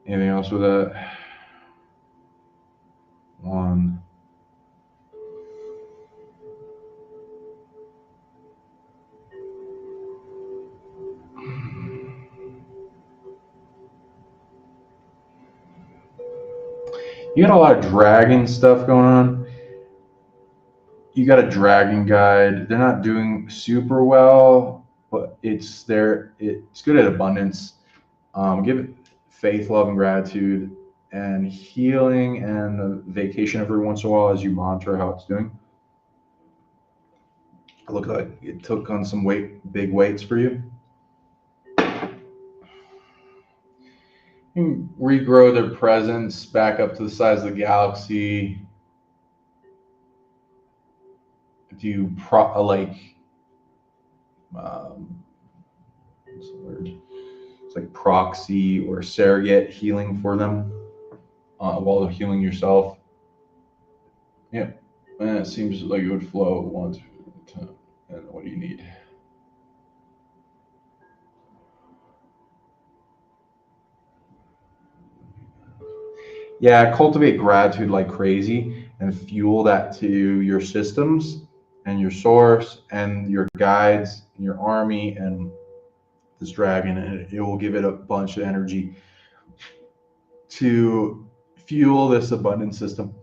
Anything else with that? 1. You got a lot of dragon stuff going on. You got a dragon guide. They're not doing super well, but it's there. It's good at abundance. Give it faith, love, and gratitude, and healing, and a vacation every once in a while as you monitor how it's doing. It looked like it took on some big weights for you. You can regrow their presence back up to the size of the galaxy. Do you what's the word? It's like proxy or surrogate healing for them while healing yourself. Yeah, and it seems like it would flow 1 to 10. And what do you need? Yeah, cultivate gratitude like crazy and fuel that to your systems and your source and your guides and your army and this dragon, and it will give it a bunch of energy to fuel this abundance system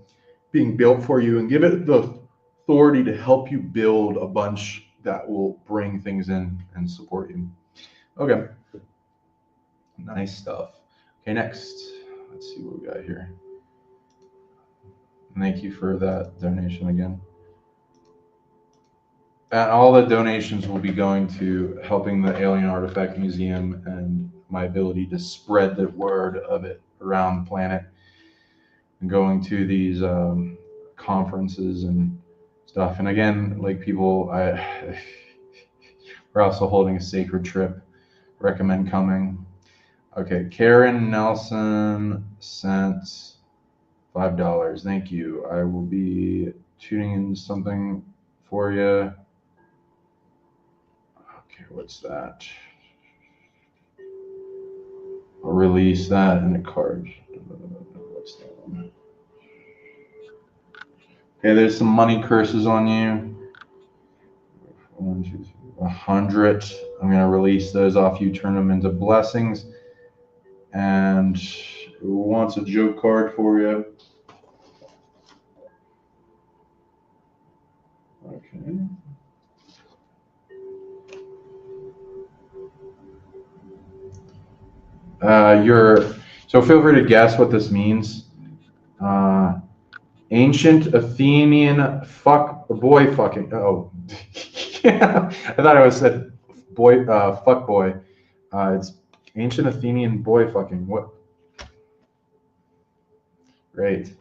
being built for you and give it the authority to help you build a bunch that will bring things in and support you. Okay. Nice stuff. Okay, next. Let's see what we got here. Thank you for that donation again. And all the donations will be going to helping the Alien Artifact Museum and my ability to spread the word of it around the planet and going to these conferences and stuff. And again, like people, we're also holding a sacred trip. Recommend coming. Okay, Karen Nelson sent $5. Thank you. I will be tuning in something for you. Okay, what's that? I'll release that in a card. What's that one? Okay, there's some money curses on you. 1, 2, 3, 100. I'm going to release those off you, turn them into blessings. And it wants a joke card for you. Okay. So feel free to guess what this means. Ancient Athenian boy fucking. Oh, yeah. I thought I said boy fuck boy. It's ancient Athenian boy fucking. What? Great.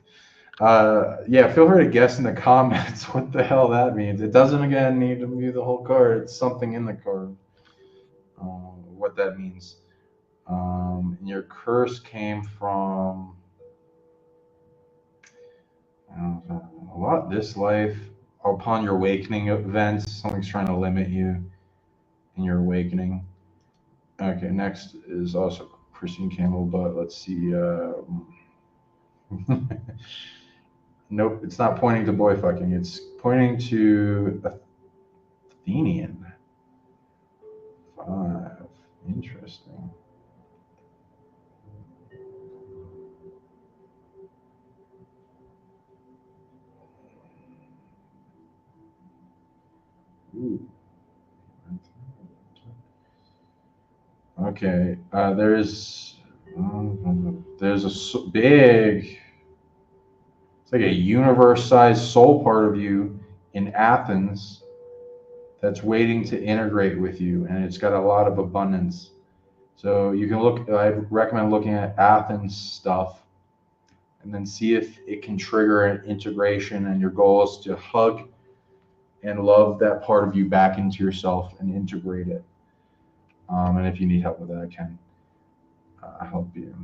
Yeah, feel free to guess in the comments what the hell that means. It doesn't again need to be the whole card. It's something in the card. What that means. And your curse came from a lot this life. Upon your awakening events, something's trying to limit you in your awakening. Okay, next is also Christine Campbell, but let's see. Nope, it's not pointing to boy fucking. It's pointing to Athenian. 5. Interesting. Ooh. Okay, there's a big, it's like a universe-sized soul part of you in Athens that's waiting to integrate with you, and it's got a lot of abundance. So you can look, I recommend looking at Athens stuff and then see if it can trigger an integration, and your goal is to hug and love that part of you back into yourself and integrate it. And if you need help with that, I can help you.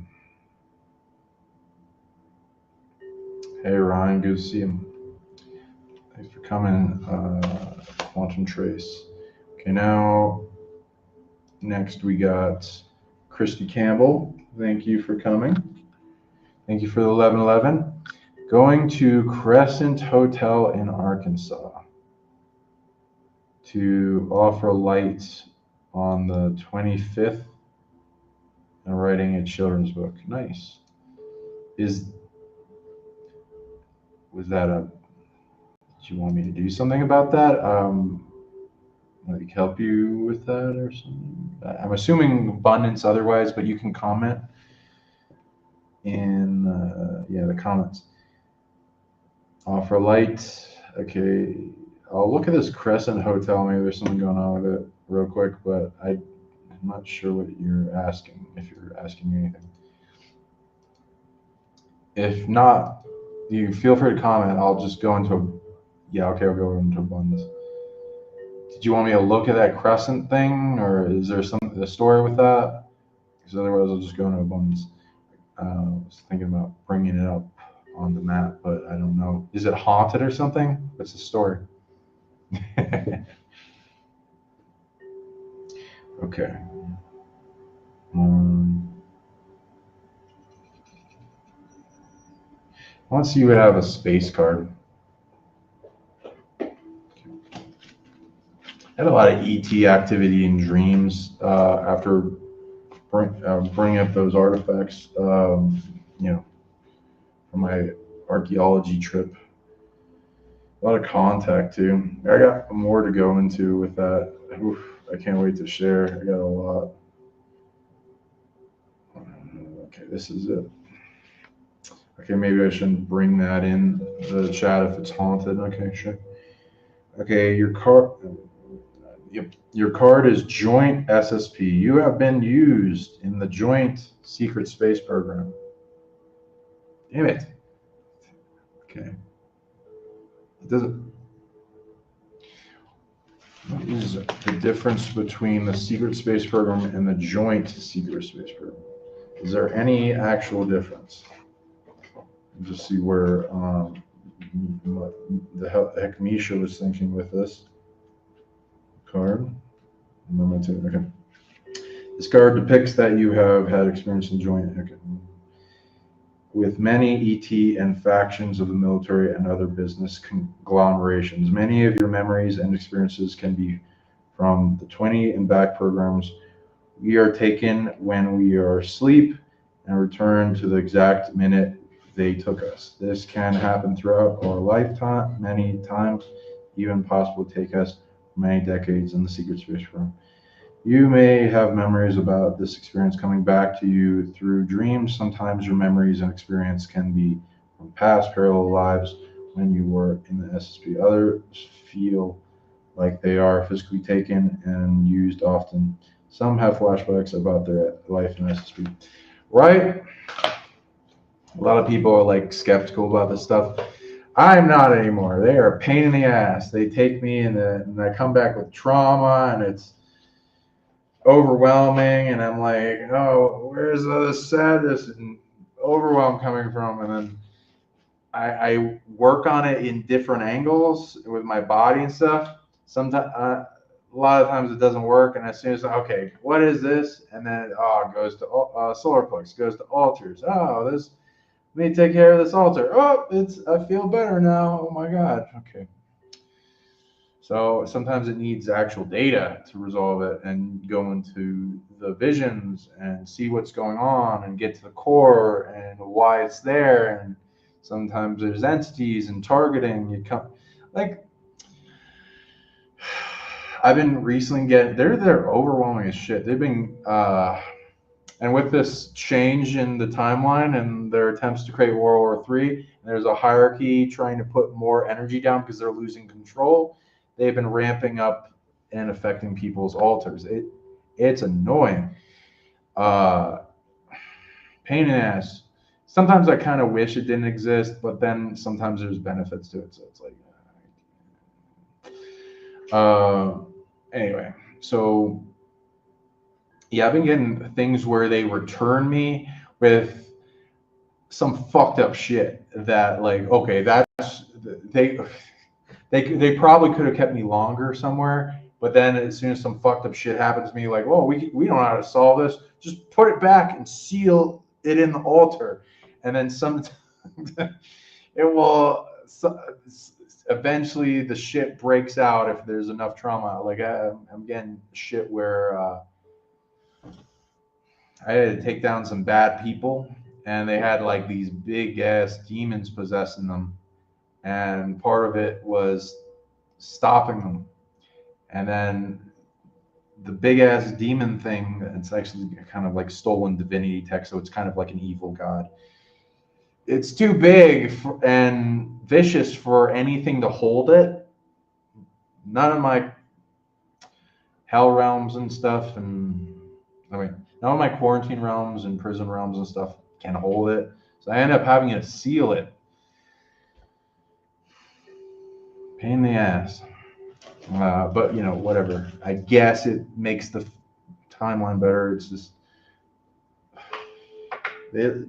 Hey Ryan, good to see you. Thanks for coming, Quantum Trace. Okay, now next we got Christy Campbell. Thank you for coming. Thank you for the 1111. Going to Crescent Hotel in Arkansas to offer light on the 25th and writing a children's book. Nice. Was that did you want me to do something about that? Like help you with that or something? I'm assuming abundance otherwise, but you can comment in the comments. Offer light. Okay, I'll look at this Crescent Hotel. Maybe there's something going on with it real quick, but I'm not sure what you're asking, if you're asking me anything. If not, you feel free to comment. I'll just go into I'll go into abundance. Did you want me to look at that Crescent thing, or is there a story with that? Because otherwise I'll just go into abundance. I was thinking about bringing it up on the map, but I don't know. Is it haunted or something? What's the story? Okay. Once you would have a space card. I had a lot of ET activity in dreams after bringing up those artifacts, from my archaeology trip. A lot of contact too. I got more to go into with that. Oof, I can't wait to share. I got a lot. Okay, this is it. Okay, maybe I shouldn't bring that in the chat if it's haunted. Okay, sure. Okay, your card is Joint SSP. You have been used in the Joint Secret Space Program. Damn it. Okay. It doesn't. What is the difference between the Secret Space Program and the Joint Secret Space Program? Is there any actual difference? Just see where the heck Misha was thinking with this card. Okay. This card depicts that you have had experience in joint with many ET and factions of the military and other business conglomerations. Many of your memories and experiences can be from the 20 and back programs. We are taken when we are asleep and return to the exact minute they took us. This can happen throughout our lifetime, many times, even possible to take us many decades in the secret space program. You may have memories about this experience coming back to you through dreams. Sometimes your memories and experience can be from past parallel lives when you were in the SSP. Others feel like they are physically taken and used often. Some have flashbacks about their life in SSP. Right? A lot of people are like skeptical about this stuff. I'm not anymore. They are a pain in the ass. They take me and I come back with trauma and it's overwhelming, and I'm like, oh, where's the sadness and overwhelm coming from? And then I work on it in different angles with my body and stuff. Sometimes, a lot of times it doesn't work, and as soon as okay, what is this? And then it goes to solar plex, goes to altars. Let me take care of this altar. I feel better now. Oh my God. Okay. So sometimes it needs actual data to resolve it and go into the visions and see what's going on and get to the core and why it's there. And sometimes there's entities and targeting. I've been recently they're overwhelming as shit. They've been, and with this change in the timeline and their attempts to create World War III, there's a hierarchy trying to put more energy down because they're losing control. They've been ramping up and affecting people's altars. It's annoying. Pain in the ass. Sometimes I kind of wish it didn't exist, but then sometimes there's benefits to it. So it's like, anyway. So yeah, I've been getting things where they return me with some fucked up shit that like, okay, they probably could have kept me longer somewhere, but then as soon as some fucked up shit happens to me, like, we don't know how to solve this. Just put it back and seal it in the altar. and then some it will eventually the shit breaks out if there's enough trauma. Like I'm getting shit where I had to take down some bad people, and they had like these big ass demons possessing them, and part of it was stopping them. And then the big ass demon thing, it's actually kind of like stolen divinity text, so it's kind of like an evil god. It's too big and vicious for anything to hold it. None of my hell realms and stuff, and I mean, none of my quarantine realms and prison realms and stuff can hold it. So I end up having to seal it. Pain in the ass. But you know, whatever. I guess it makes the timeline better. It's just they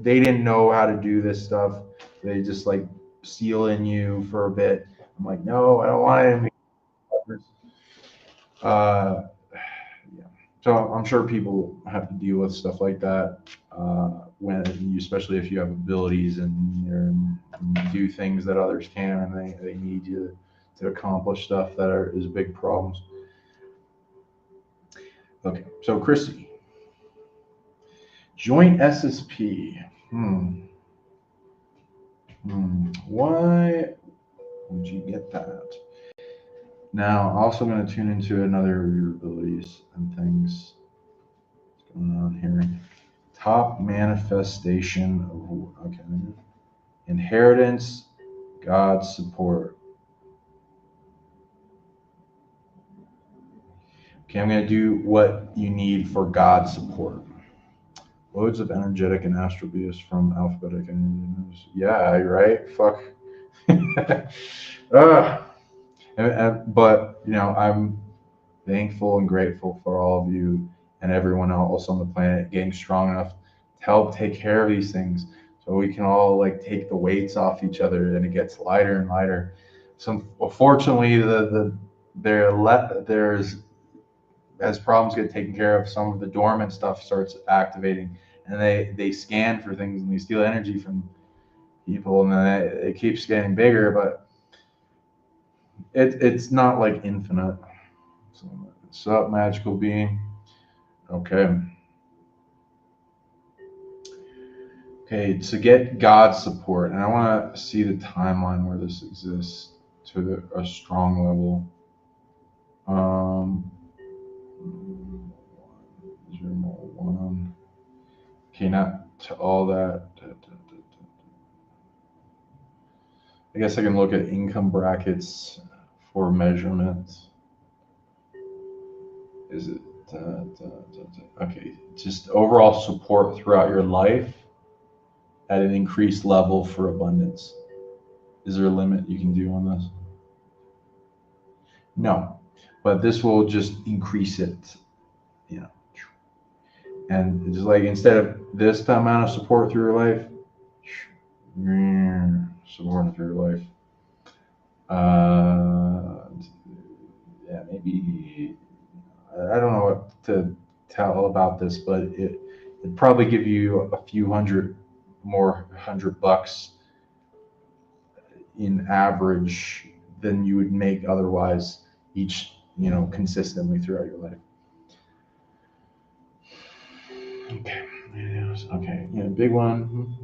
didn't know how to do this stuff. They just like seal in you for a bit. I'm like, no, I don't want it. Yeah. So I'm sure people have to deal with stuff like that when you, especially if you have abilities and you do things that others can, and they need you to accomplish stuff that is big problems. Okay, so Christy, joint SSP. Why would you get that? Now, also going to tune into another of your abilities and things. What's going on here? Top manifestation of, okay, inheritance, God support. Okay, I'm going to do what you need for God support. Loads of energetic and astral abuse from alphabetic energies. Yeah, right? Fuck. But, you know, I'm thankful and grateful for all of you and everyone else on the planet getting strong enough to help take care of these things, so we can all like take the weights off each other, and it gets lighter and lighter. So unfortunately, there's as problems get taken care of, some of the dormant stuff starts activating, and they scan for things and they steal energy from people, and then it keeps getting bigger, but it's not like infinite. So, what's up, magical being? Okay. Okay, to get God's support, and I want to see the timeline where this exists to a strong level. One. Okay, not to all that. I guess I can look at income brackets for measurement. Is it okay? Just overall support throughout your life at an increased level for abundance. Is there a limit you can do on this? No, but this will just increase it, you know. And just like instead of this amount of support through your life, support through your life. Yeah, maybe I don't know what to tell about this, but it'd probably give you a few $100 in average than you would make otherwise each, you know, consistently throughout your life. Okay. Okay. Yeah, big one.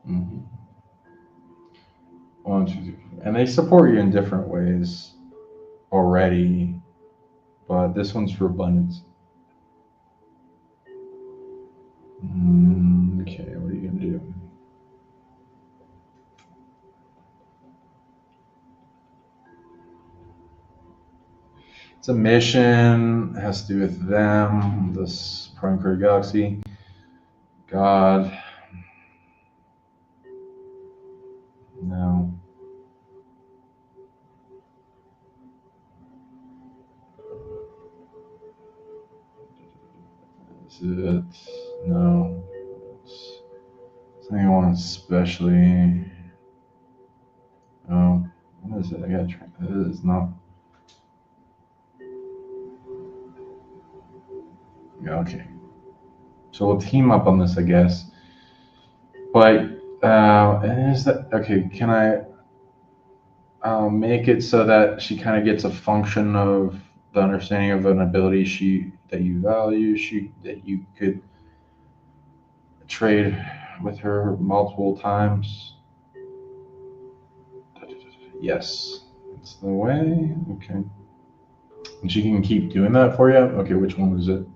Mm-hmm. 1, 2, 3, and they support you in different ways already, but this one's for abundance. Okay, what are you gonna do? It's a mission. It has to do with them. This prime card galaxy. God. No. Is it? No. It's anyone especially. Oh, what is it? I gotta try. It is not. Yeah, okay. So we'll team up on this, I guess. But is that okay? Can I make it so that she kind of gets a function of the understanding of an ability that you value, that you could trade with her multiple times? Yes, that's the way. Okay. And she can keep doing that for you? Okay, which one was it?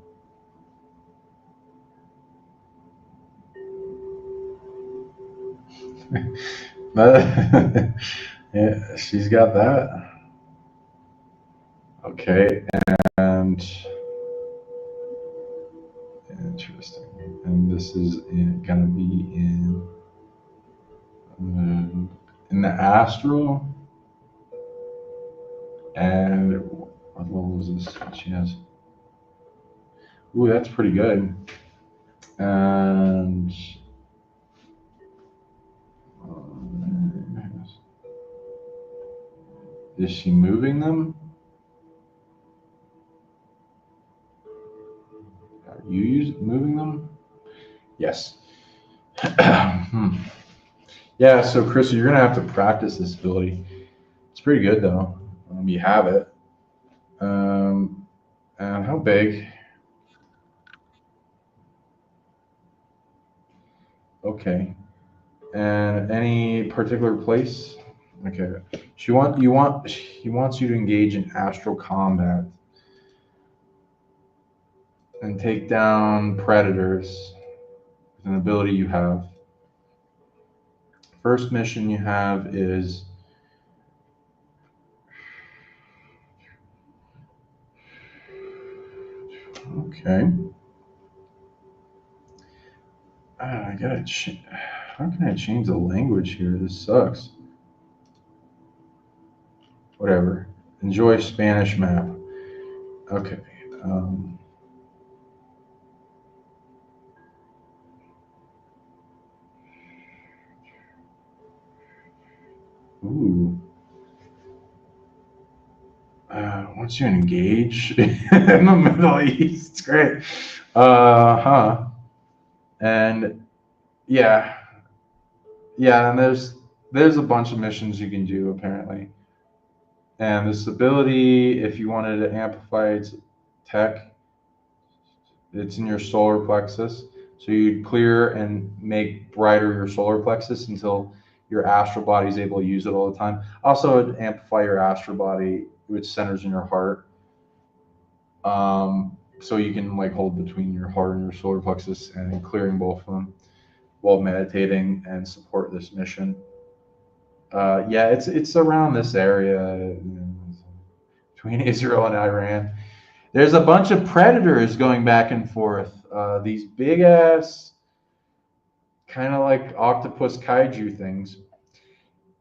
Yeah, she's got that. Okay, and interesting. And this is gonna be in the astral. And what level was this? She has. Ooh, that's pretty good. And is she moving them? Are you moving them? Yes. Yeah, so Chris, you're gonna have to practice this ability. It's pretty good though. You have it. And how big? Okay. And any particular place? Okay. He wants you to engage in astral combat and take down predators with an ability you have. First mission you have is okay. I gotta. How can I change the language here? This sucks. Whatever. Enjoy Spanish map. Okay. Um, ooh. Once you engage in the Middle East, it's great. Huh. And yeah, yeah, and there's a bunch of missions you can do apparently. And this ability, if you wanted to amplify its tech, it's in your solar plexus. So you clear and make brighter your solar plexus until your astral body is able to use it all the time. Also, it'd amplify your astral body, which centers in your heart. So you can like hold between your heart and your solar plexus and clearing both of them while meditating and support this mission. Yeah, it's around this area between Israel and Iran. There's a bunch of predators going back and forth. These big ass, kind of like octopus kaiju things.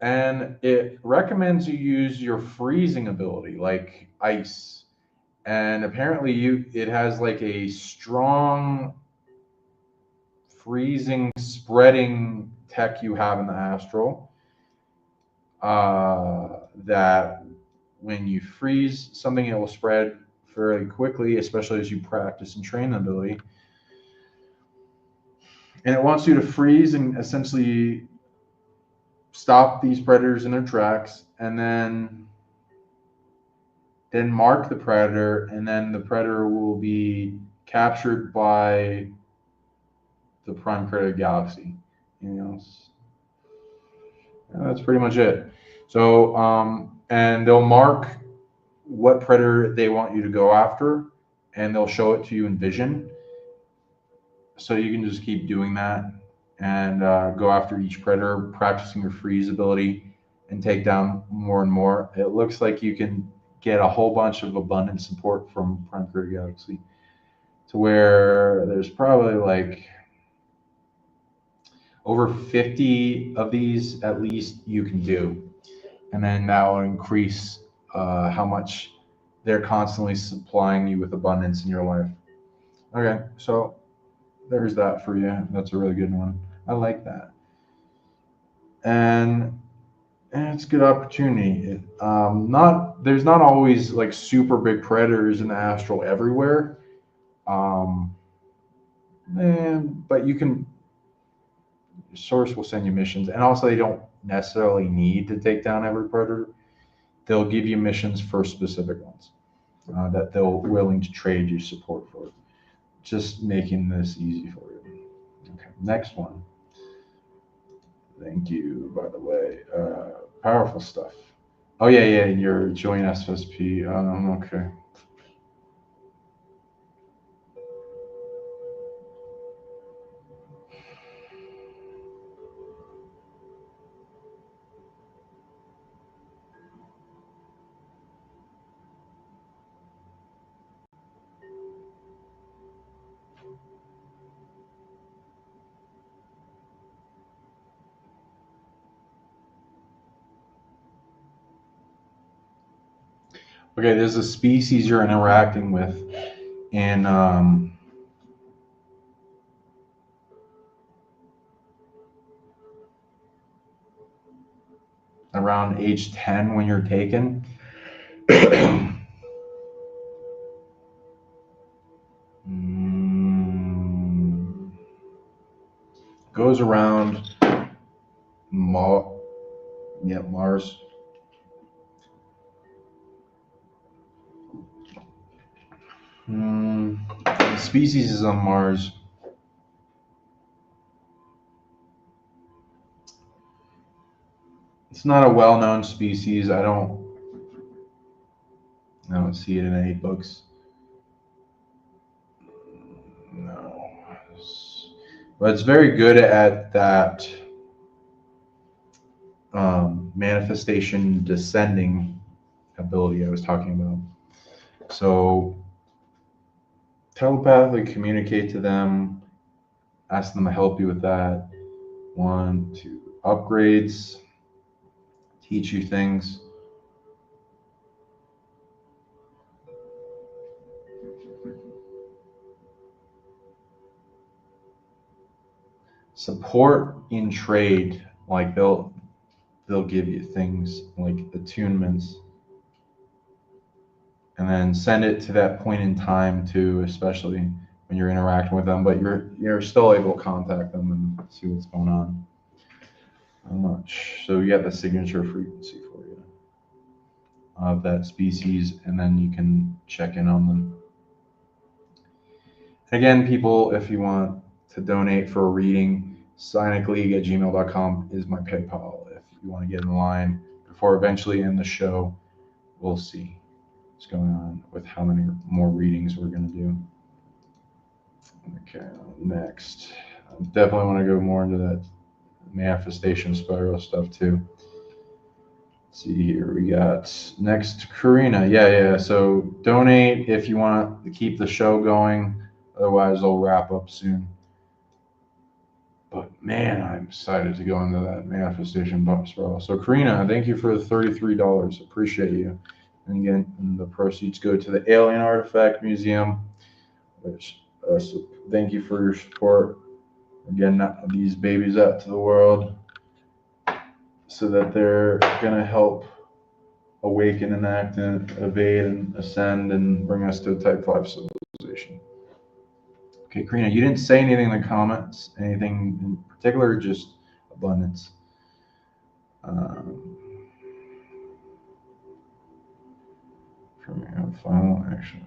And it recommends you use your freezing ability, like ice. And apparently, it has like a strong freezing, spreading tech you have in the astral. That when you freeze something, it will spread fairly quickly, especially as you practice and train the ability. And it wants you to freeze and essentially stop these predators in their tracks, and then mark the predator, and then the predator will be captured by the prime predator galaxy. That's pretty much it. So, and they'll mark what predator they want you to go after, and they'll show it to you in vision. So you can just keep doing that and go after each predator, practicing your freeze ability, and take down more and more. It looks like you can get a whole bunch of abundant support from Prime Predator Galaxy, to where there's probably like over 50 of these at least you can do. And then that will increase how much they're constantly supplying you with abundance in your life. Okay, so there's that for you. That's a really good one. I like that. And it's a good opportunity. There's not always like super big predators in the astral everywhere. But you can, source will send you missions, and also they don't necessarily need to take down every predator. They'll give you missions for specific ones that they're willing to trade you support for. Just making this easy for you. Okay, next one. Thank you, by the way. Powerful stuff. Oh yeah, your joint SSP. Okay. Okay, there's a species you're interacting with in around age 10 when you're taken. Goes around Mars. The species is on Mars. It's not a well-known species. I don't see it in any books. No. But it's very good at that manifestation descending ability I was talking about. So telepathically communicate to them, ask them to help you with that. 1, 2, upgrades, teach you things. Support in trade, like they'll give you things like attunements, and then send it to that point in time too, especially when you're interacting with them, but you're still able to contact them and see what's going on. How much? So you get the signature frequency for you of that species, and then you can check in on them. Again, people, if you want to donate for a reading, psionicleague@gmail.com is my PayPal. If you want to get in line before eventually end the show, we'll see what's going on with how many more readings we're going to do. Okay, next. I definitely want to go more into that manifestation spiral stuff too. Let's see here, we got next Karina. Yeah. So donate if you want to keep the show going. Otherwise, I'll wrap up soon. But man, I'm excited to go into that manifestation spiral. So Karina, thank you for the $33. Appreciate you. And again, the proceeds go to the Alien Artifact Museum. Which so thank you for your support. Again, these babies out to the world, so that they're gonna help awaken and act and evade and ascend and bring us to a Type 5 civilization. Okay, Karina, you didn't say anything in the comments, anything in particular, just abundance. From your final action,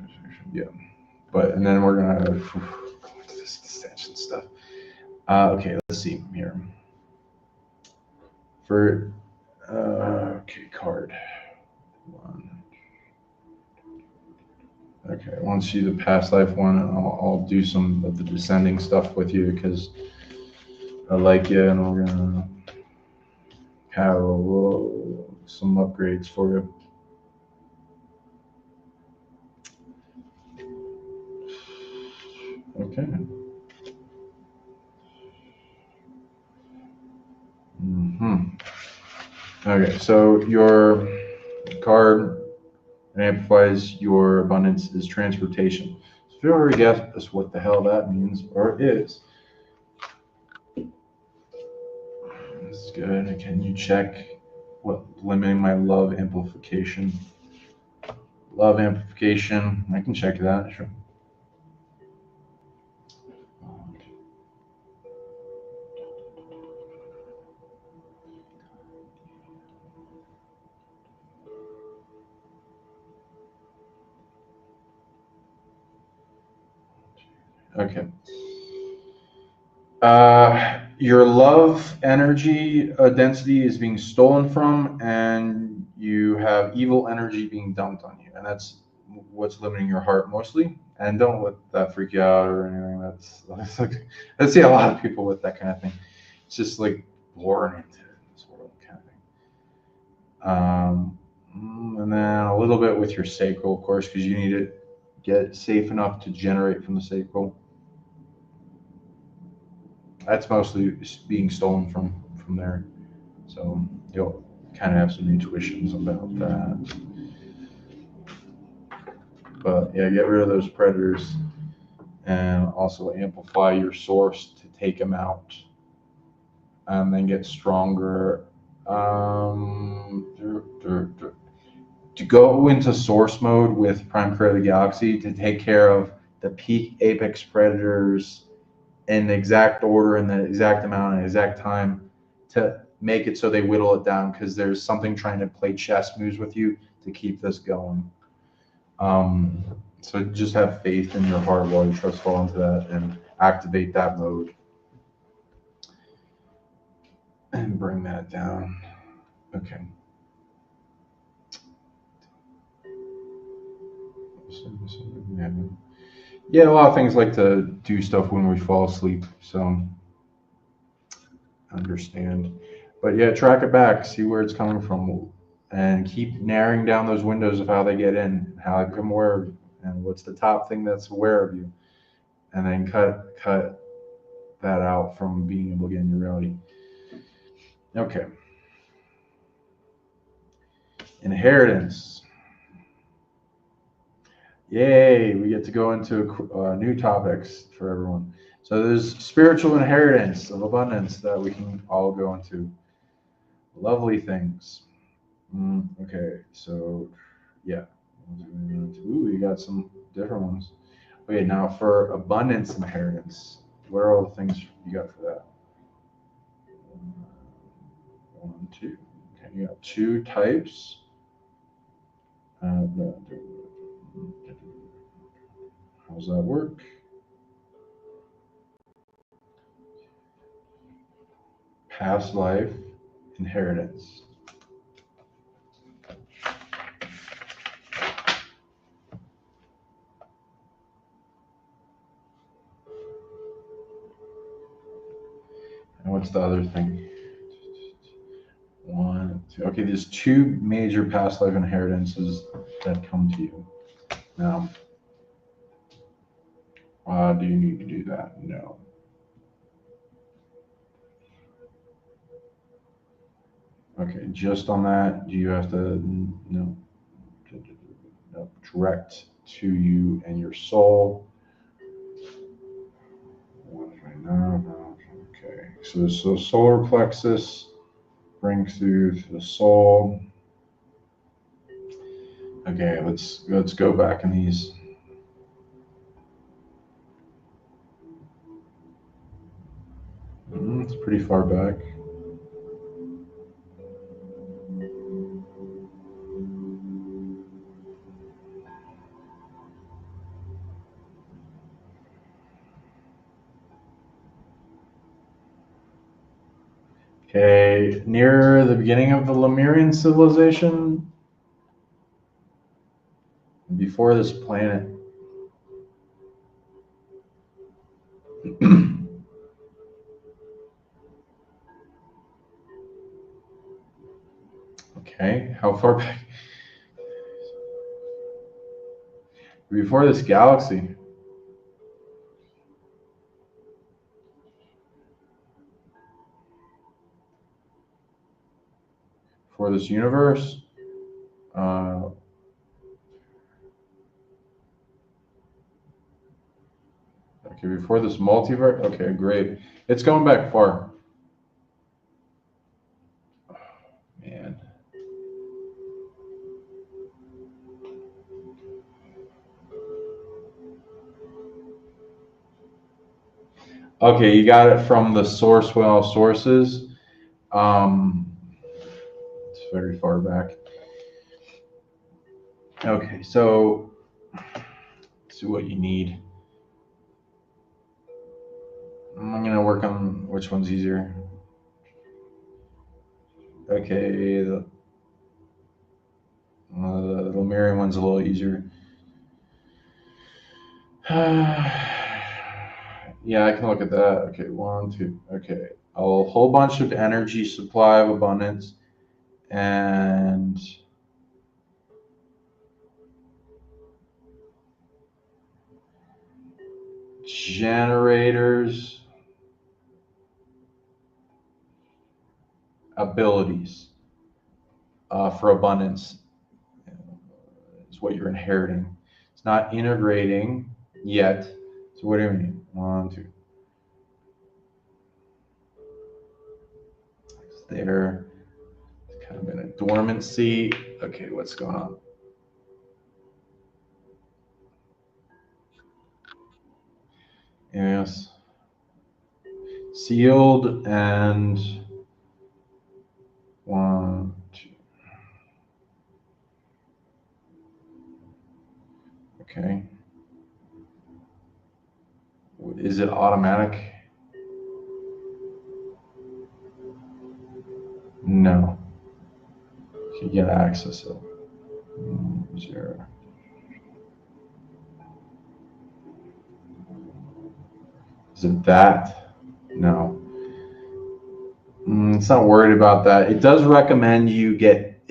yeah. But, and then we're gonna go into this extension stuff. Okay, let's see here. For, okay, card. 1. Okay, I want to see the past life one, and I'll do some of the descending stuff with you because I like you, and we're gonna have some upgrades for you. Okay. Okay, so your card amplifies your abundance is transportation. So if you already guessed what the hell that means or is, this is good. Can you check what limiting my love amplification? Love amplification. I can check that. Sure. Okay. Your love energy density is being stolen from, and you have evil energy being dumped on you, and that's what's limiting your heart mostly. And don't let that freak you out or anything. That's like, I see a lot of people with that kind of thing. It's just like born into this world kind of thing. And then a little bit with your sacral, of course, because you need to get safe enough to generate from the sacral. That's mostly being stolen from there. So you'll kind of have some intuitions about that. But yeah, get rid of those predators and also amplify your source to take them out and then get stronger. To go into source mode with Prime Career of the Galaxy to take care of the peak apex predators in the exact order and the exact amount and exact time to make it so they whittle it down, because there's something trying to play chess moves with you to keep this going. So just have faith in your heart while you trust fall into that and activate that mode and bring that down. Okay. Yeah, a lot of things like to do stuff when we fall asleep, so understand. But yeah, track it back, see where it's coming from, and keep narrowing down those windows of how they get in, how they become aware of you, and what's the top thing that's aware of you, and then cut that out from being able to get in your reality. Okay. Inheritance. Yay, we get to go into new topics for everyone. So there's spiritual inheritance of abundance that we can all go into. Lovely things. Okay, so yeah. Ooh, you got some different ones. Okay, now for abundance inheritance, what are all the things you got for that? One, two. Okay, you got two types. How's that work? Past life inheritance. And what's the other thing? One, two. Okay, there's two major past life inheritances that come to you. Now, do you need to do that? No. Okay, just on that, do you have to? No. No. Direct to you and your soul. Okay, so solar plexus brings through the soul. Okay, let's go back in these. It's pretty far back. Okay, near the beginning of the Lemurian civilization, before this planet. Okay, how far back? Before this galaxy. For this universe. Okay, before this multiverse. Okay, great. It's going back far. Oh, man. Okay, you got it from the source well sources. It's very far back. Okay, so let's see what you need. I'm gonna work on which one's easier. Okay, the Lemurian one's a little easier. Yeah, I can look at that. Okay, 1, 2. Okay, a whole bunch of energy supply of abundance and generators abilities for abundance is what you're inheriting. It's not integrating yet. So what do you mean? 1, 2. It's there. It's kind of in a dormancy. Okay, what's going on? Yes. Sealed and 1, 2. Okay. Is it automatic? No. You get access it. 0. Is it that? No. It's not worried about that. It does recommend you get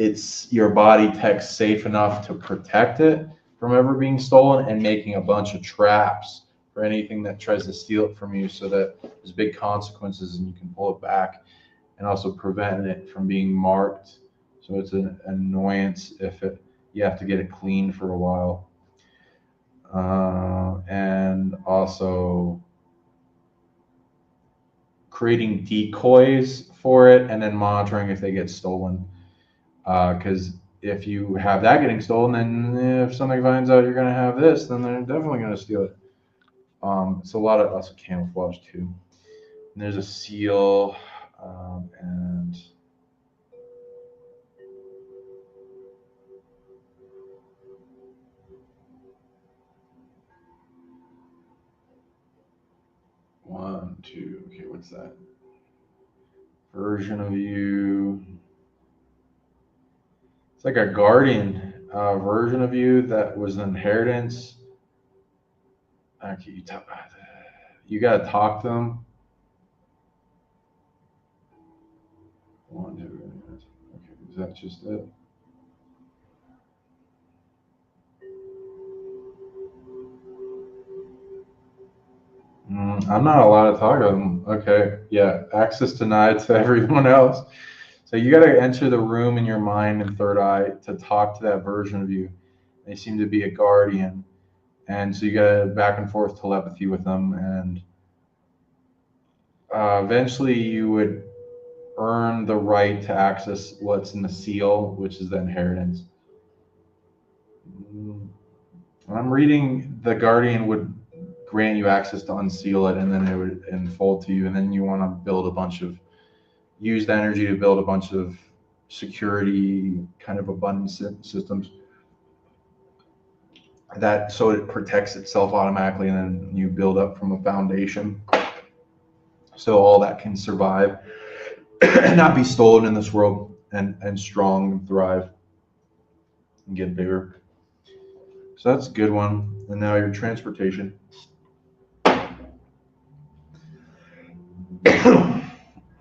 your body tech safe enough to protect it from ever being stolen and making a bunch of traps for anything that tries to steal it from you so that there's big consequences and you can pull it back, and also prevent it from being marked. So it's an annoyance if you have to get it cleaned for a while. And also creating decoys for it and then monitoring if they get stolen. Because if you have that getting stolen, then if somebody finds out you're going to have this, then they're definitely going to steal it. It's a lot of also camouflage too. And there's a seal and one, two. Okay, what's that? Version of you. It's like a guardian version of you that was an inheritance. Okay, you got to talk to them. 1, 2. Okay, is that just it? I'm not allowed to talk to them. Okay, yeah, access denied to everyone else. So you got to enter the room in your mind and third eye to talk to that version of you. They seem to be a guardian, and so you got to back and forth telepathy with them, and eventually you would earn the right to access what's in the seal, which is the inheritance. I'm reading the guardian would grant you access to unseal it, and then it would unfold to you, and then you want to build a bunch of use the energy to build a bunch of security kind of abundance systems that so it protects itself automatically, and then you build up from a foundation so all that can survive and not be stolen in this world, and strong and thrive and get bigger. So that's a good one. And now your transportation.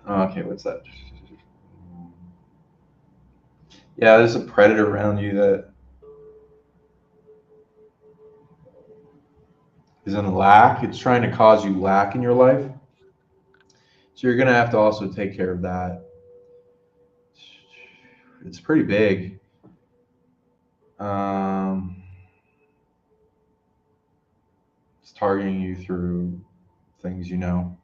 Okay, what's that? Yeah, there's a predator around you that is in lack. It's trying to cause you lack in your life. So you're going to have to also take care of that. It's pretty big. It's targeting you through things you know.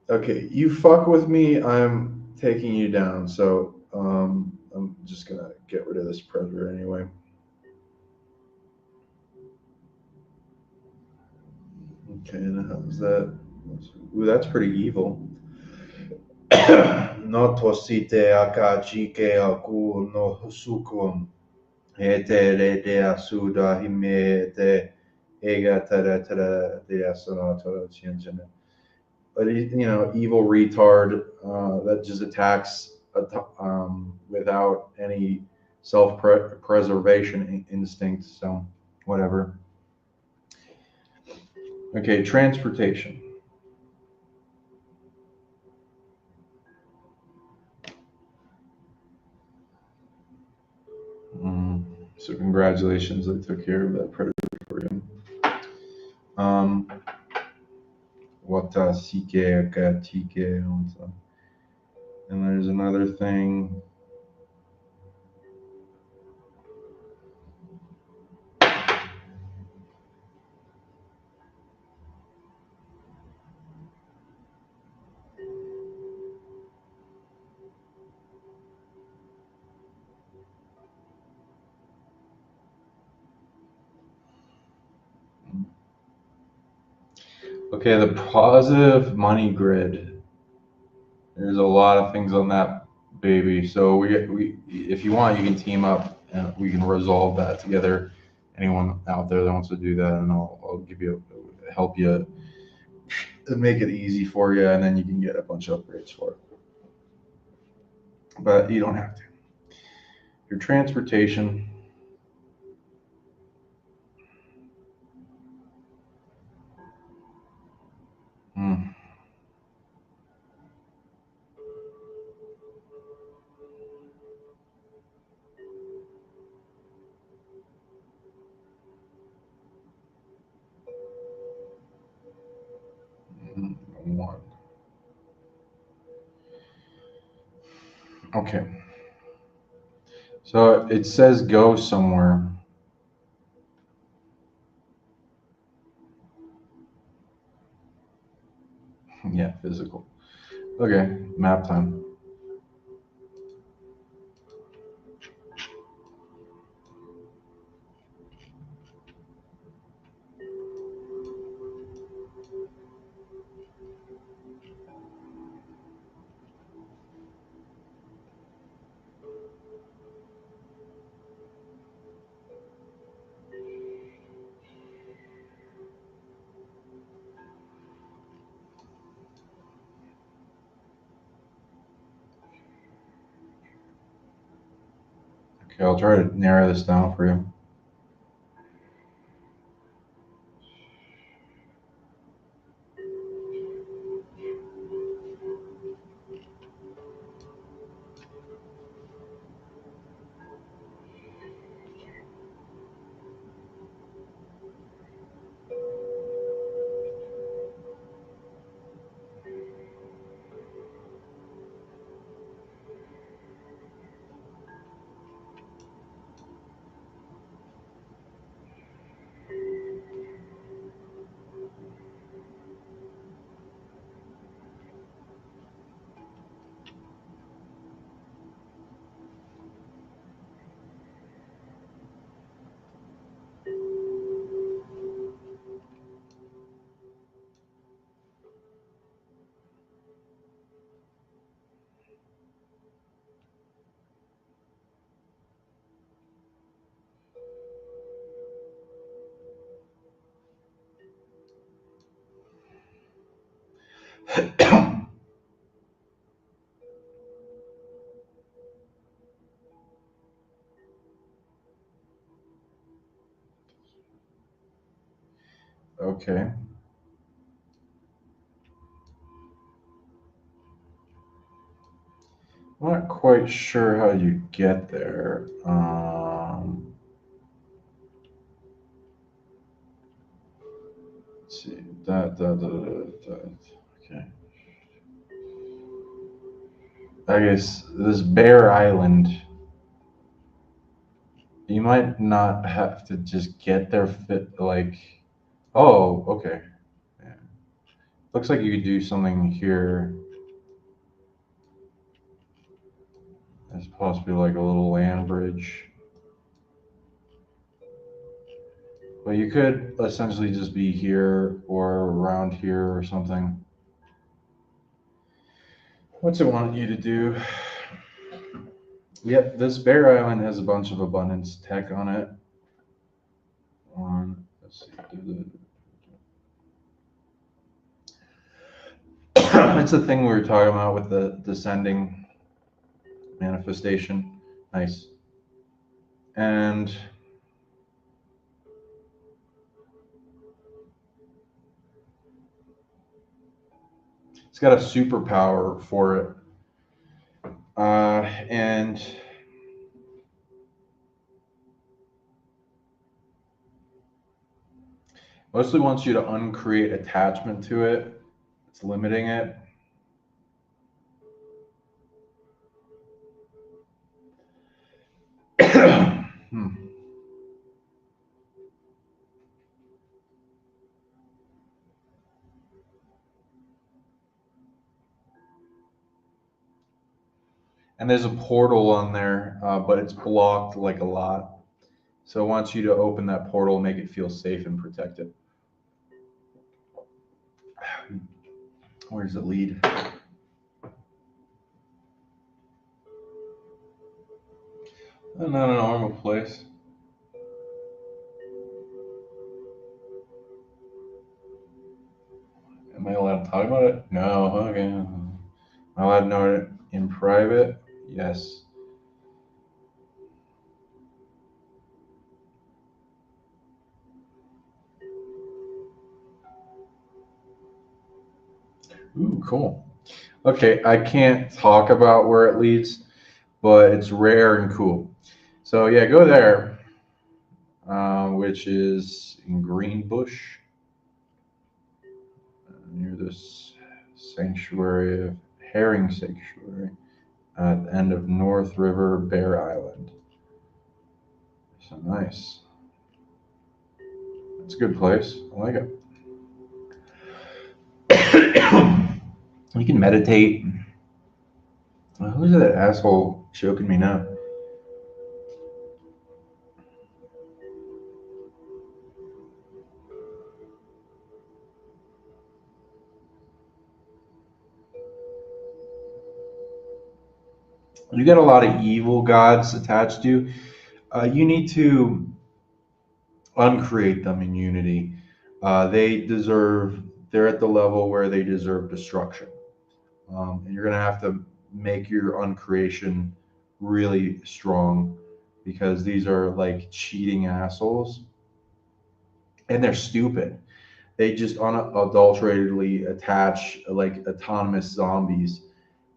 Okay, you fuck with me, I'm taking you down. So I'm just going to get rid of this predator anyway. Okay, and how's that? Ooh, that's pretty evil. No tosite akachike aku no sukum. Hete re dea suda hime te ega tada tada dea sonata chianjana. But evil retard that just attacks without any self-preservation instinct. So whatever. Okay, transportation. So congratulations, I took care of that predator for you. Wata sike ka tike. And there's another thing. Okay, the positive money grid. There's a lot of things on that baby. So we if you want, you can team up and we can resolve that together. Anyone out there that wants to do that, and I'll give you help you and make it easy for you, and then you can get a bunch of upgrades for it. But you don't have to. Your transportation. Hmm. One. Okay. So it says go somewhere. Yeah, physical. Okay, map time. Okay, I'll try to narrow this down for you. Okay. I'm not quite sure how you get there. Let's see. Okay. I guess this Bear Island, you might not have to just get there fit like. Oh, okay. Yeah. Looks like you could do something here. There's possibly like a little land bridge. But you could essentially just be here or around here or something. What's it want you to do? Yep, this Bear Island has a bunch of abundance tech on it. Let's see. It's the thing we were talking about with the descending manifestation. Nice. And it's got a superpower for it. And mostly wants you to uncreate attachment to it. It's limiting it. And there's a portal on there, but it's blocked like a lot. So it wants you to open that portal, make it feel safe and protected. Where does it lead? Not a normal place. Am I allowed to talk about it? No. Okay. Am I allowed to know it in private? Yes. Ooh, cool. Okay, I can't talk about where it leads, but it's rare and cool. So yeah, go there, which is in Greenbush, near this sanctuary of Herring Sanctuary at the end of North River Bear Island. So nice. It's a good place. I like it. You can meditate. Who's that asshole choking me now? You get a lot of evil gods attached to you. You need to uncreate them in unity. They're at the level where they deserve destruction. And you're going to have to make your uncreation really strong because these are like cheating assholes and they're stupid. They just unadulteratedly attach like autonomous zombies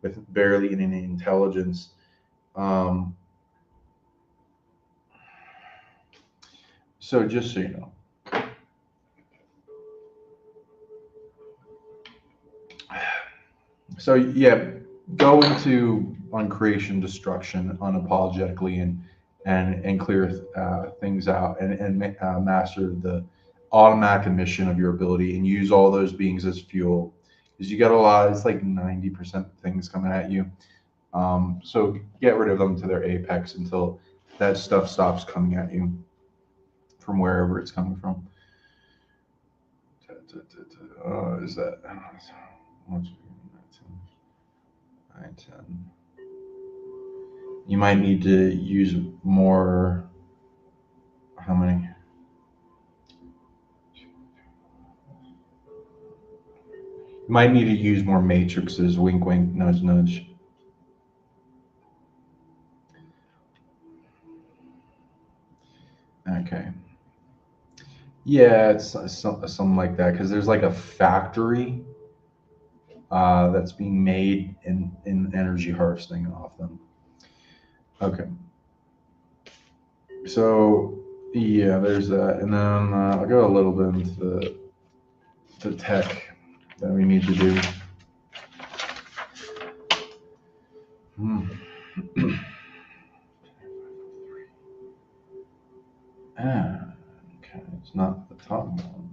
with barely any intelligence. So just so you know. So yeah, go into uncreation destruction unapologetically and clear things out and master the automatic emission of your ability and use all those beings as fuel because you got a lot. It's like 90% things coming at you. So get rid of them to their apex until that stuff stops coming at you from wherever it's coming from. Is that? 9, 10. You might need to use more. How many? You might need to use more matrices. Wink, wink, nudge, nudge. Okay. Yeah, it's something like that because there's like a factory that's being made in energy harvesting off them. Okay. So yeah, there's that, and then I'll go a little bit into the tech that we need to do. Okay, it's not the top one.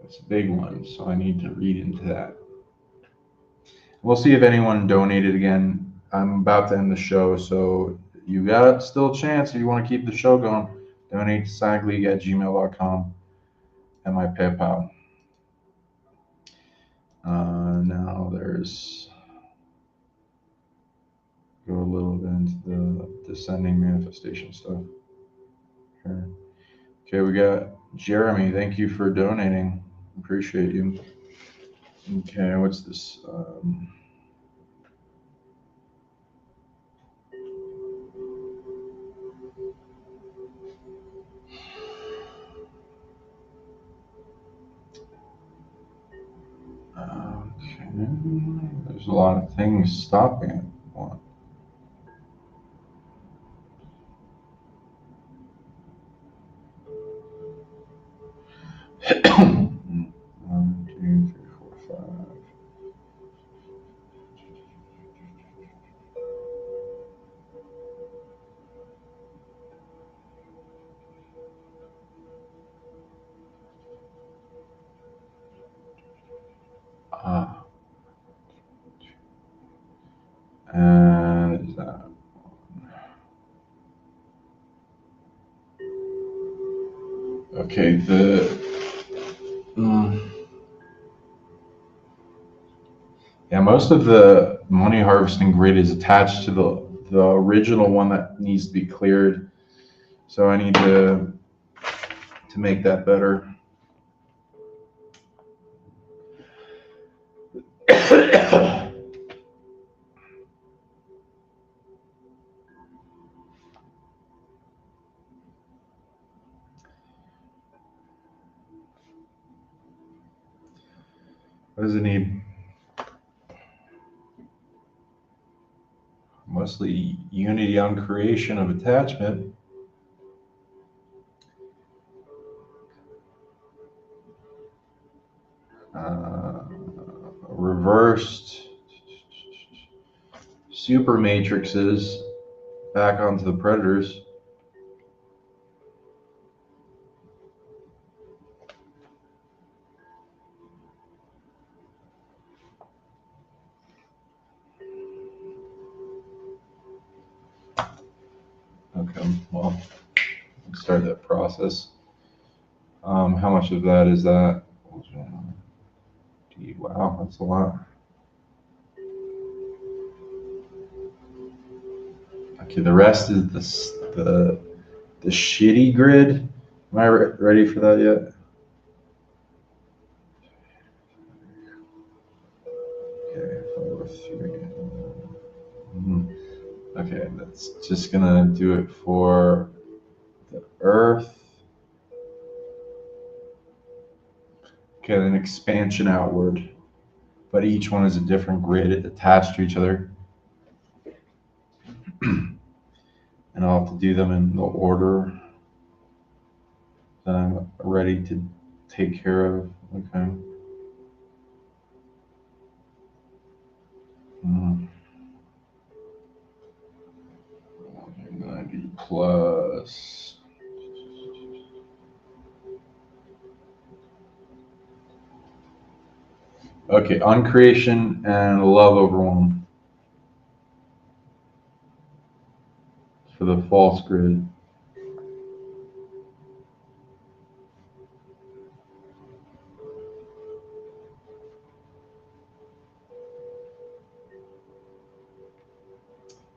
It's a big one, so I need to read into that. We'll see if anyone donated again. I'm about to end the show, so you got still a chance if you want to keep the show going. Donate to sagleague@gmail.com and my PayPal. Now there's go a little bit into the descending manifestation stuff here. Okay, we got Jeremy. Thank you for donating. Appreciate you. Okay, what's this? Okay, there's a lot of things stopping it. One, 2, 3, 4, 5. And is that okay? Yeah, most of the money harvesting grid is attached to the original one that needs to be cleared. So I need to make that better. What does it need? Mostly unity on creation of attachment. Reversed super matrices back onto the predators. Okay, well, let's start that process. How much of that is that? Wow, that's a lot. Okay, the rest is the shitty grid. Am I ready for that yet? Okay, 4, 3. Okay, that's just gonna do it for the Earth. Okay, then expansion outward, but each one is a different grid attached to each other. And I'll have to do them in the order that I'm ready to take care of. Okay. 90 plus. Okay, uncreation and love over one for the false grid.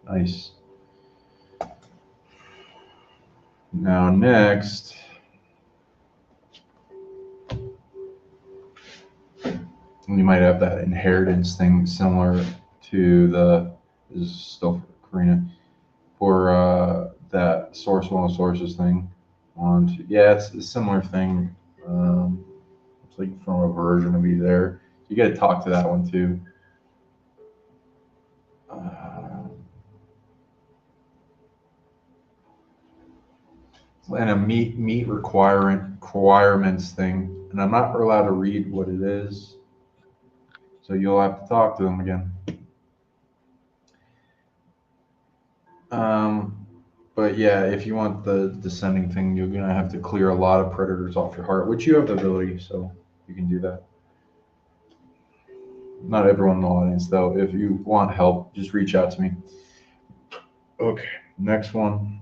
Nice. Now next, you might have that inheritance thing similar to this is still for Karina, for that source one of sources thing. Yeah, it's a similar thing. It's like from a version of you there. You got to talk to that one too. And a meet requirements thing, and I'm not allowed to read what it is, so you'll have to talk to them again. But yeah, if you want the descending thing, you're gonna have to clear a lot of predators off your heart, which you have the ability, so you can do that. Not everyone in the audience, though. If you want help, just reach out to me. Okay, next one.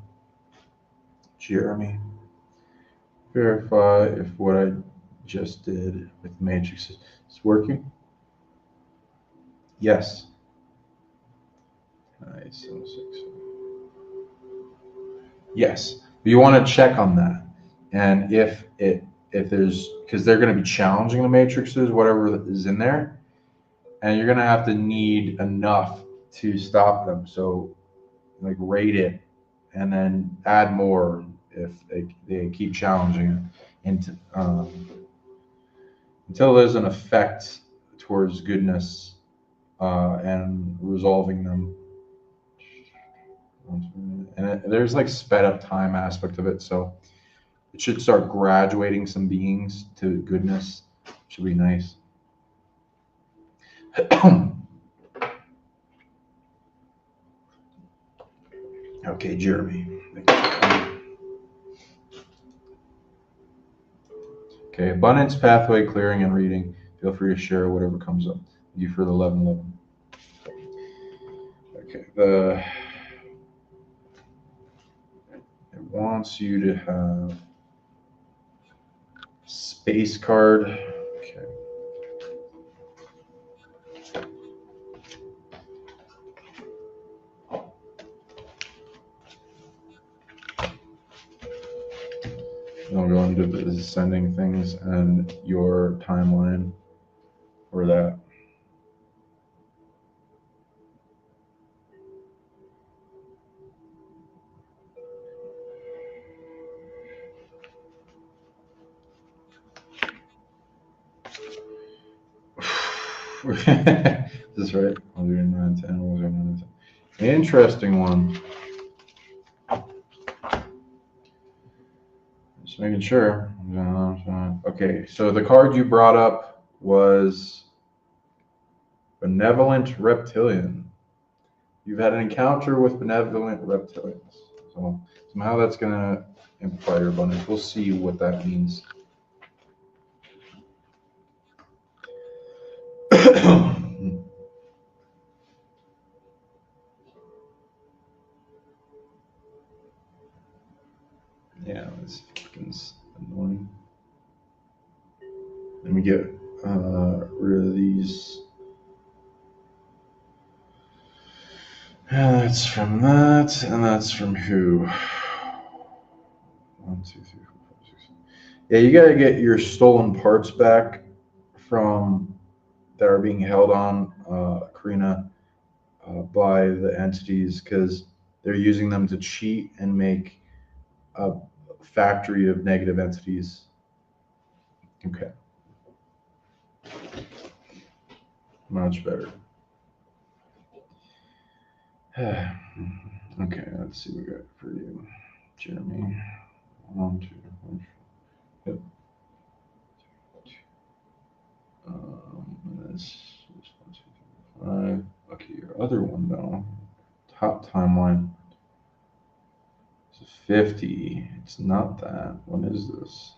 Jeremy. Verify if what I just did with Matrix is working. Yes. Nice. 6. Yes, you want to check on that, and if there's, because they're going to be challenging the matrices, whatever is in there, and you're going to have to need enough to stop them. So like rate it, and then add more if they keep challenging it, and until there's an effect towards goodness and resolving them. And there's like sped up time aspect of it, so it should start graduating some beings to goodness. Should be nice. Okay, Jeremy. Okay, abundance, pathway, clearing, and reading. Feel free to share whatever comes up. Thank you for the 1111. Okay, it wants you to have space card. Okay. I'll go into the ascending things and your timeline for that. Is this right? 9, 10, 10. Interesting one. Just making sure. Okay, so the card you brought up was Benevolent Reptilian. You've had an encounter with benevolent reptilians. So somehow that's going to amplify your abundance. We'll see what that means. Yeah, this fucking annoying. Let me get rid of these. And that's from that, and that's from who? 1, 2, 3, 4, 5, 6. Yeah, you gotta get your stolen parts back from that are being held on, Karina, by the entities, because they're using them to cheat and make a factory of negative entities. Okay. Much better. Okay, let's see what we got for you, Jeremy. 1, 2, 1. Yep. This is 1, 2, 3, 5. Okay, your other one though. Top timeline. It's 50. It's not that. What is this?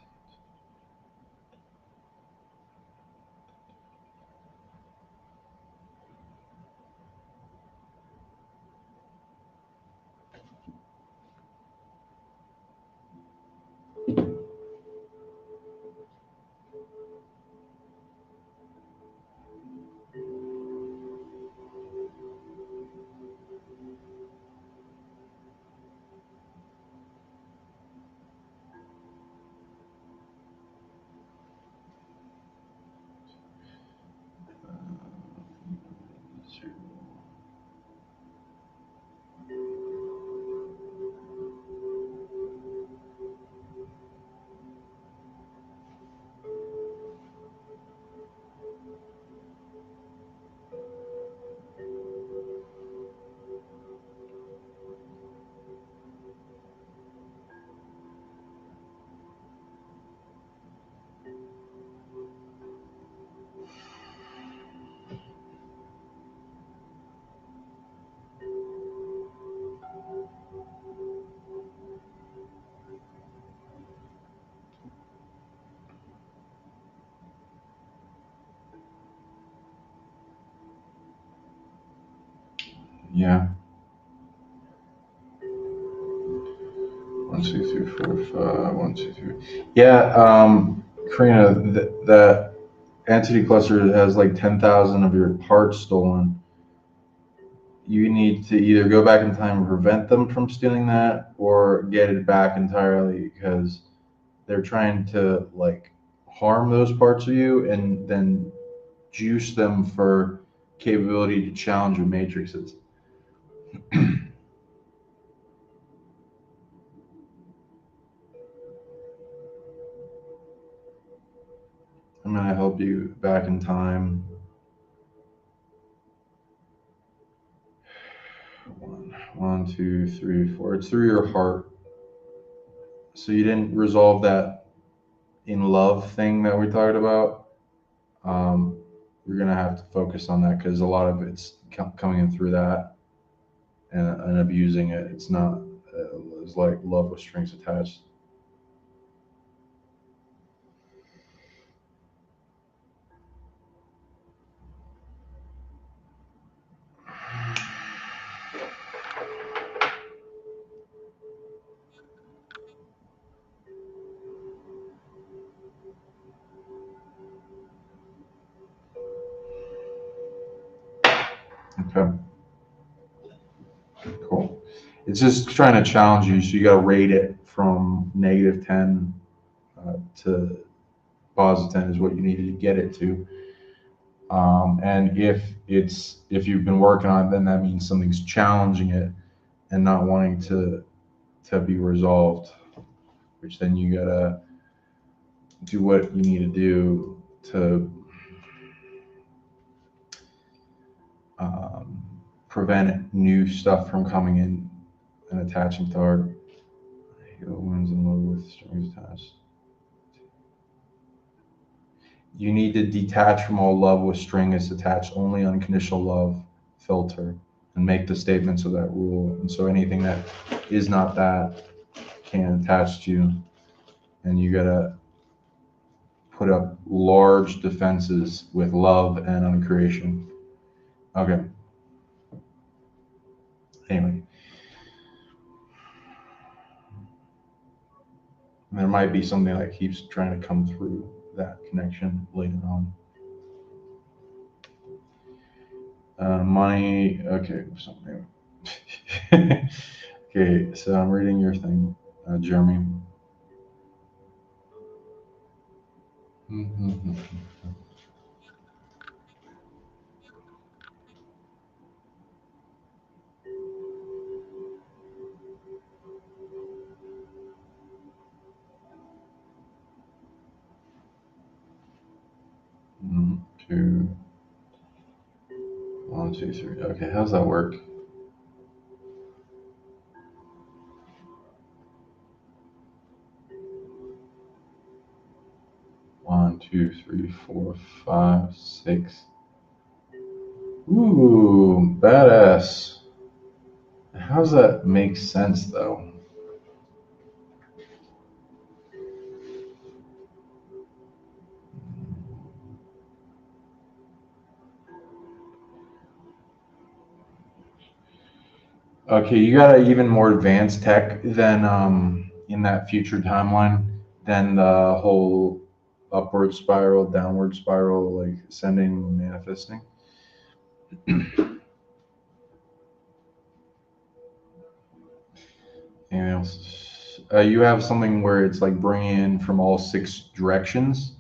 Yeah. 1, 2, 3, 4, 5. 1, 2, 3. Yeah, Karina, that entity cluster has like 10,000 of your parts stolen. you need to either go back in time and prevent them from stealing that, or get it back entirely, because they're trying to like harm those parts of you and then juice them for capability to challenge your matrices. I'm going to help you back in time. One, two, three, four. It's through your heart. So you didn't resolve that in love thing that we talked about. You're going to have to focus on that, because a lot of it's coming in through that and abusing it. It's not, it's like love with strings attached. Okay. Cool. It's just trying to challenge you, so you got to rate it from -10 to +10 is what you needed to get it to. And if you've been working on it, then that means something's challenging it and not wanting to be resolved, which then you gotta do what you need to do to prevent new stuff from coming in and attaching to our wounds and love with strings attached. You need to detach from all love with strings attached, only unconditional love filter, and make the statements of that rule. And so anything that is not that can attach to you, and you gotta put up large defenses with love and uncreation. Okay. Anyway. There might be something that keeps trying to come through that connection later on. Money, okay, something. Okay, so I'm reading your thing, Jeremy. Two, 1, 2, 3. Okay, how's that work? One, two, three, 4, 5, 6. Ooh, badass. How does that make sense, though? Okay, you got an even more advanced tech than in that future timeline than the whole upward spiral, downward spiral, like ascending, manifesting. Anything else? You have something where it's like bringing in from all 6 directions.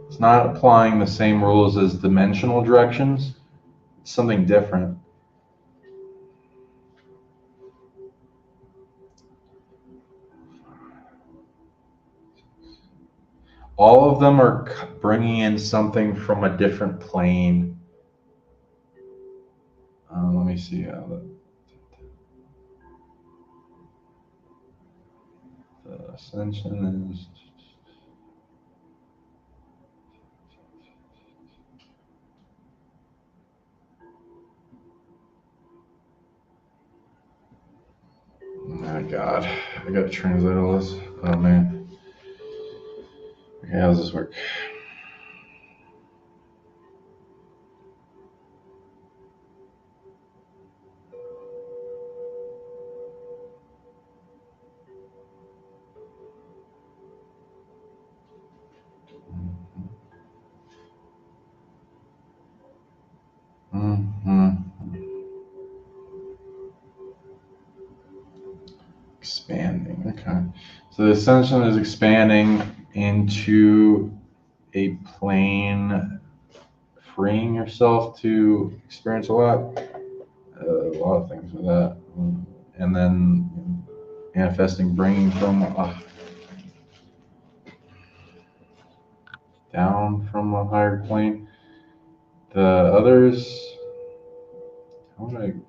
It's not applying the same rules as dimensional directions. It's something different. All of them are bringing in something from a different plane. Let me see how the ascension is. Oh my God, I gotta translate all this. Oh man. Okay, how does this work? Expanding. Okay. So the ascension is expanding into a plane, freeing yourself to experience a lot of things with that, and then manifesting, bringing from down from a higher plane. The others, how would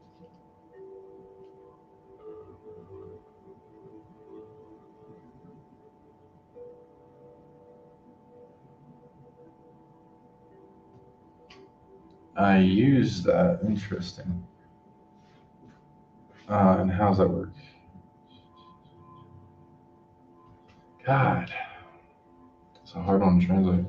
I use that? Interesting. And how's that work? God, it's a hard one to translate.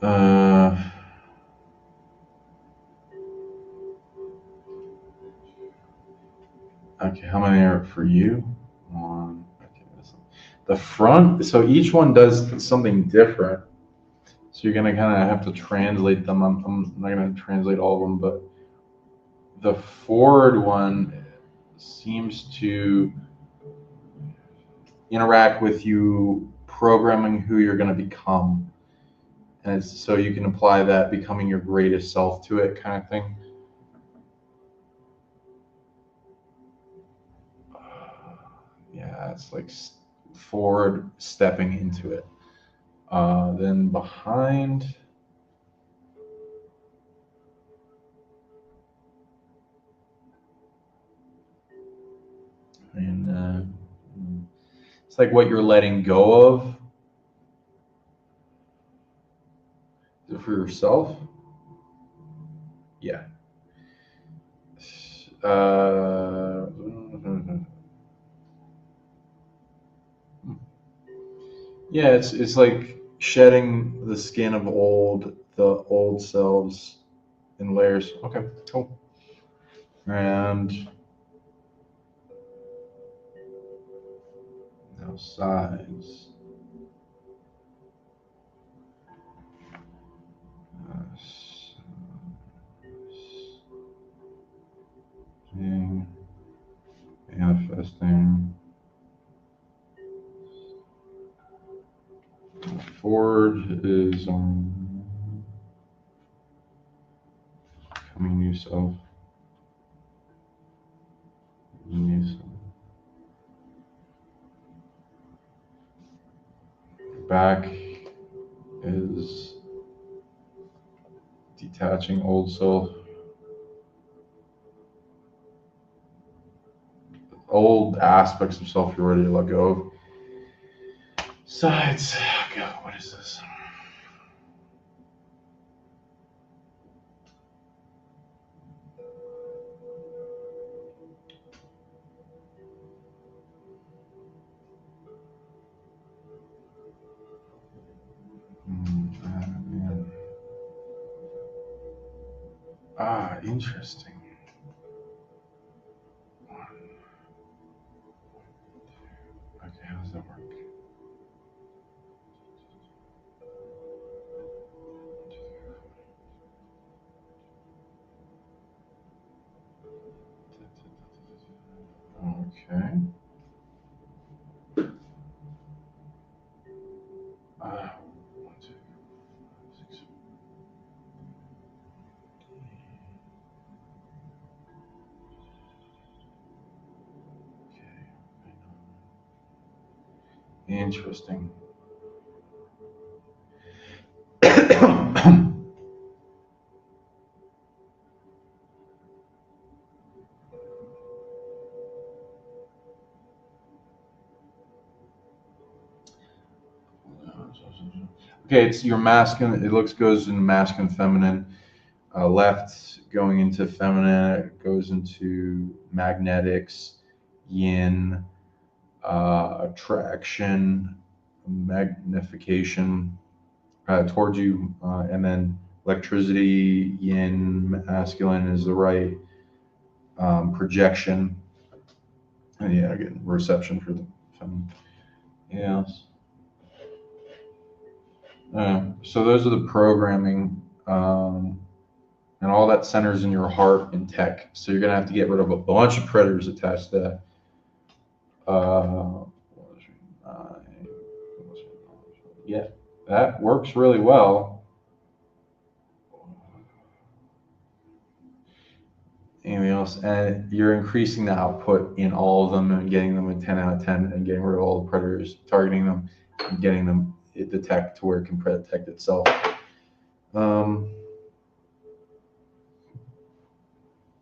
Uh, okay, how many are for you? One. Okay, the front. So each one does something different. So you're gonna kind of have to translate them. I'm not gonna translate all of them, but the forward one seems to interact with you, programming who you're gonna become, and so you can apply that becoming your greatest self to it, kind of thing. Yeah, it's like forward stepping into it. Then behind, and it's like what you're letting go of. Is it for yourself? Yeah. Uh, yeah, it's like shedding the skin of the old selves in layers. Okay, cool. And now sides. Manifesting. Forward is becoming new self. New self. Back is detaching old self. Old aspects of self you're ready to let go of. Sides. God, what is this? Man. Interesting. Okay, how does that work? Okay. One, two, 6. Okay. Interesting. Okay, it's your masculine. It goes into masculine, feminine. Left going into feminine. It goes into magnetics, yin, attraction, magnification towards you, and then electricity, yin, masculine is the right, projection, and yeah, again, reception for the feminine. Yes. So those are the programming, and all that centers in your heart and tech. So you're gonna have to get rid of a bunch of predators attached to that. Yeah, that works really well. Anything else? And you're increasing the output in all of them and getting them a 10 out of 10 and getting rid of all the predators, targeting them, and getting them the tech to where it can protect itself. And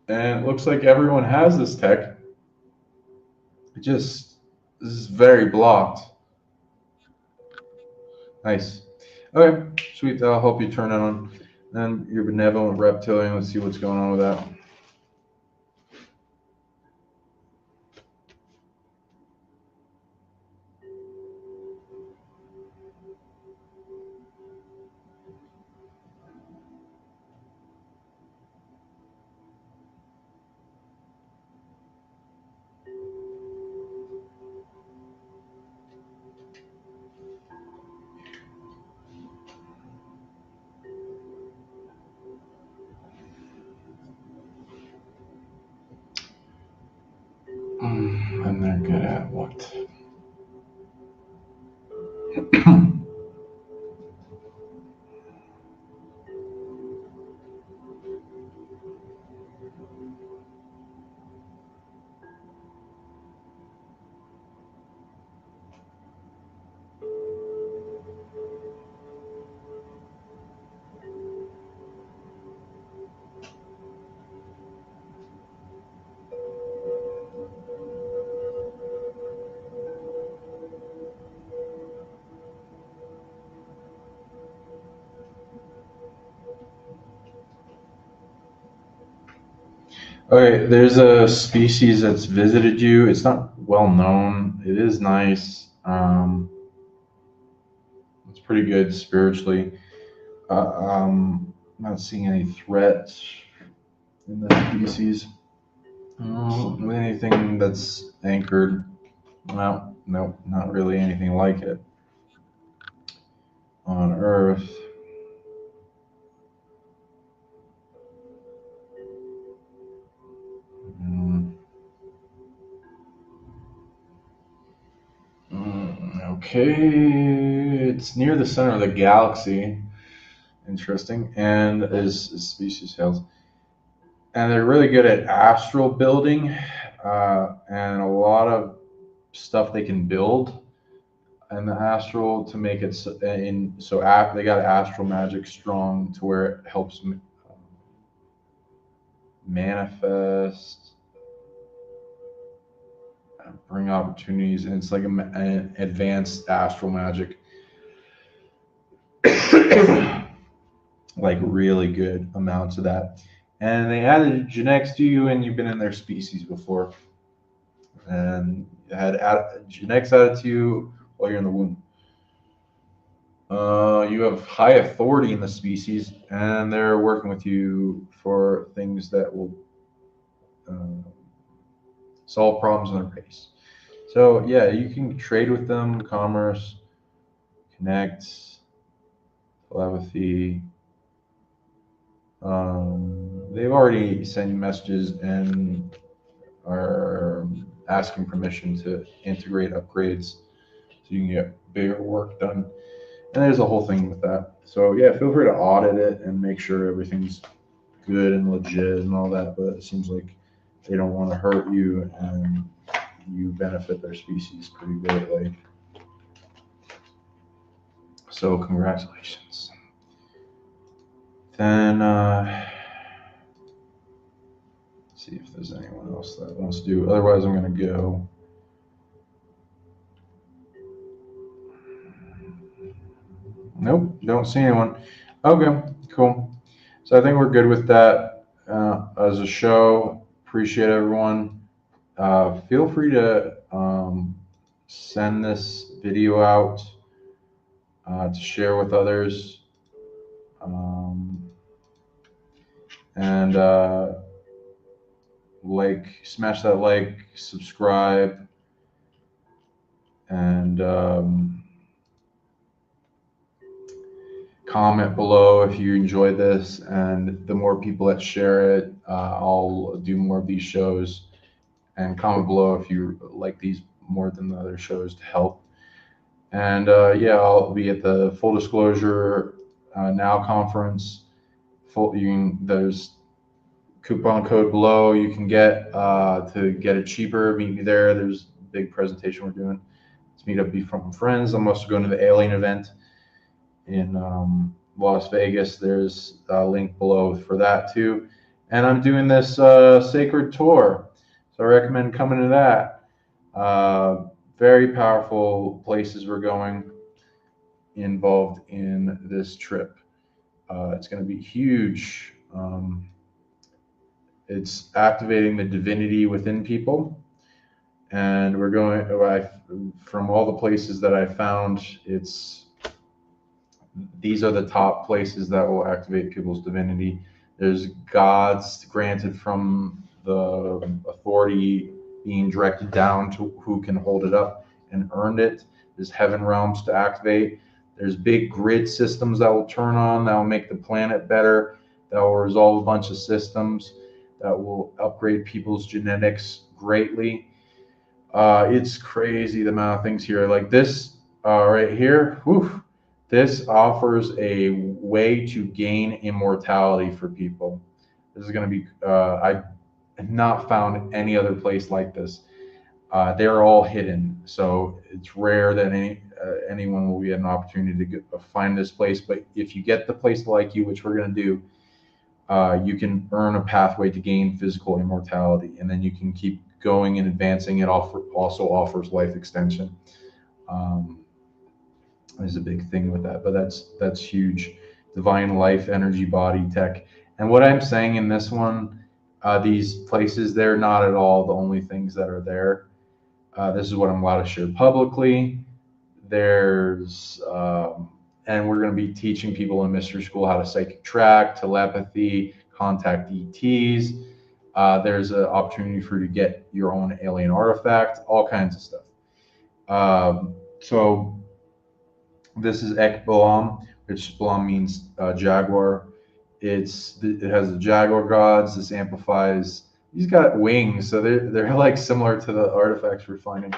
it looks like everyone has this tech. It just this is very blocked. Nice. Okay, sweet. I'll help you turn it on. Then your benevolent reptilian. Let's see what's going on with that. And they're good at what? Okay, there's a species that's visited you. It's not well known. It is nice. It's pretty good spiritually. I'm not seeing any threats in the species. Anything that's anchored? Well, nope, not really anything like it on Earth. Okay, it's near the center of the galaxy. Interesting, and is species health. And they're really good at astral building, and a lot of stuff they can build in the astral to make it they got astral magic strong to where it helps manifest, bring opportunities, and it's like an advanced astral magic. Like really good amounts of that. And they added genetics to you, and you've been in their species before. And had genetics added to you while you're in the womb. You have high authority in the species, and they're working with you for things that will solve problems in their race. So yeah, you can trade with them, commerce, connect, telepathy. They've already sent you messages and are asking permission to integrate upgrades so you can get bigger work done. And there's a whole thing with that. So yeah, feel free to audit it and make sure everything's good and legit and all that. But it seems like they don't want to hurt you, and you benefit their species pretty greatly. So congratulations. Then see if there's anyone else that wants to do. Otherwise, I'm going to go. Nope, don't see anyone. Okay, cool. So I think we're good with that as a show. Appreciate everyone. Feel free to send this video out to share with others. And smash that like, subscribe, and comment below if you enjoyed this. And the more people that share it, I'll do more of these shows. And comment below if you like these more than the other shows to help. And yeah, I'll be at the Full Disclosure Now conference. There's coupon code below you can get to get it cheaper. Meet me there. There's a big presentation we're doing. Let's meet up, be from friends. I'm also going to the Alien event in Las Vegas. There's a link below for that too. And I'm doing this sacred tour, so I recommend coming to that. Very powerful places we're going involved in this trip. It's going to be huge. It's activating the divinity within people. And we're going, from all the places that I found, these are the top places that will activate people's divinity. There's gods granted from the authority being directed down to who can hold it up and earned it. There's heaven realms to activate. There's big grid systems that will turn on, that will make the planet better, that will resolve a bunch of systems, that will upgrade people's genetics greatly. It's crazy the amount of things here. Like this right here, whew, this offers a way to gain immortality for people. This is going to be, I have not found any other place like this. They're all hidden, so it's rare that anyone will get an opportunity to find this place. But if you get the place like you, which we're going to do, you can earn a pathway to gain physical immortality, and then you can keep going and advancing. It also offers life extension. There's a big thing with that, but that's huge. Divine life, energy, body, tech. And what I'm saying in this one, these places, they're not at all the only things that are there. This is what I'm allowed to share publicly. There's, and we're going to be teaching people in mystery school how to psychic track, telepathy, contact ETs. There's an opportunity for you to get your own alien artifact, all kinds of stuff. So this is Ekbalam, which Balam means jaguar. It has the jaguar gods. This amplifies. He's got wings, so they're like similar to the artifacts we're finding.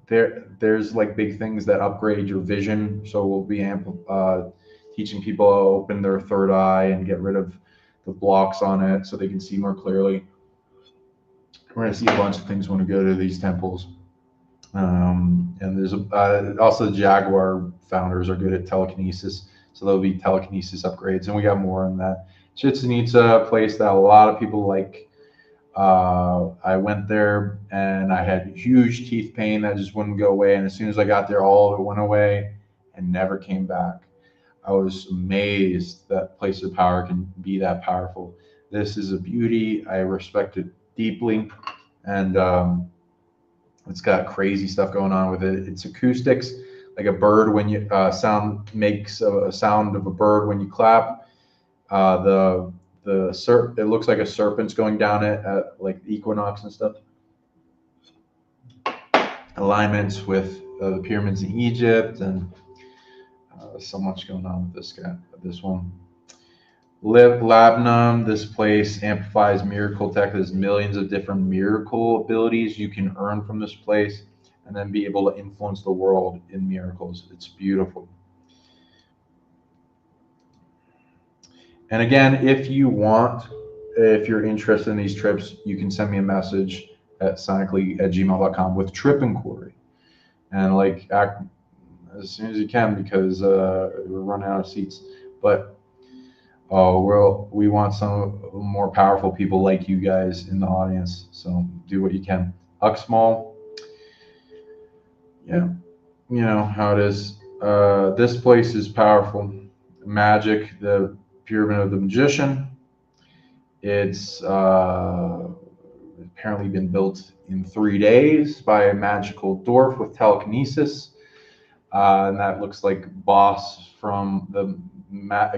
There's like big things that upgrade your vision. So we'll be teaching people to open their third eye and get rid of the blocks on it so they can see more clearly. We're going to see a bunch of things when we go to these temples. And there's also the Jaguar founders are good at telekinesis, so there'll be telekinesis upgrades, and we got more on that. Chichen Itza, a place that a lot of people like. I went there and I had huge teeth pain that just wouldn't go away, and as soon as I got there, all of it went away and never came back. I was amazed that place of power can be that powerful. This is a beauty. I respect it deeply, and it's got crazy stuff going on with it. It's acoustics, like a bird when you sound makes a sound of a bird when you clap. It looks like a serpent's going down it at like the equinox and stuff. Alignments with the pyramids in Egypt, and so much going on with this one. Labnum, this place amplifies miracle tech. There's millions of different miracle abilities you can earn from this place and then be able to influence the world in miracles. It's beautiful. And again, if you're interested in these trips, you can send me a message at psionically@gmail.com with trip inquiry. And act as soon as you can, because we're running out of seats. But we want some more powerful people like you guys in the audience. So do what you can. Uxmal. Yeah. you know how it is. This place is powerful. Magick, the Pyramid of the Magician. It's apparently been built in 3 days by a magical dwarf with telekinesis. And that looks like Boss from the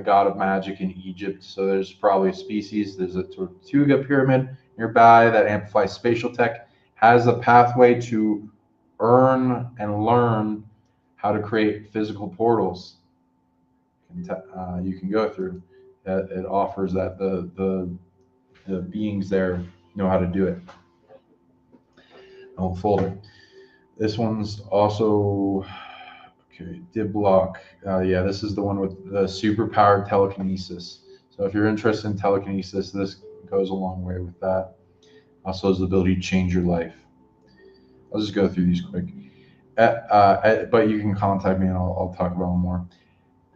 god of magic in Egypt. So there's probably a species. There's a Tortuga pyramid nearby that amplifies spatial tech, has a pathway to earn and learn how to create physical portals you can go through. It offers that the beings there know how to do it. I'll fold it. This one's also okay. Dib block. Yeah, this is the one with the superpowered telekinesis. So if you're interested in telekinesis, this goes a long way with that. Also has the ability to change your life. I'll just go through these quick. But you can contact me and I'll talk about them more.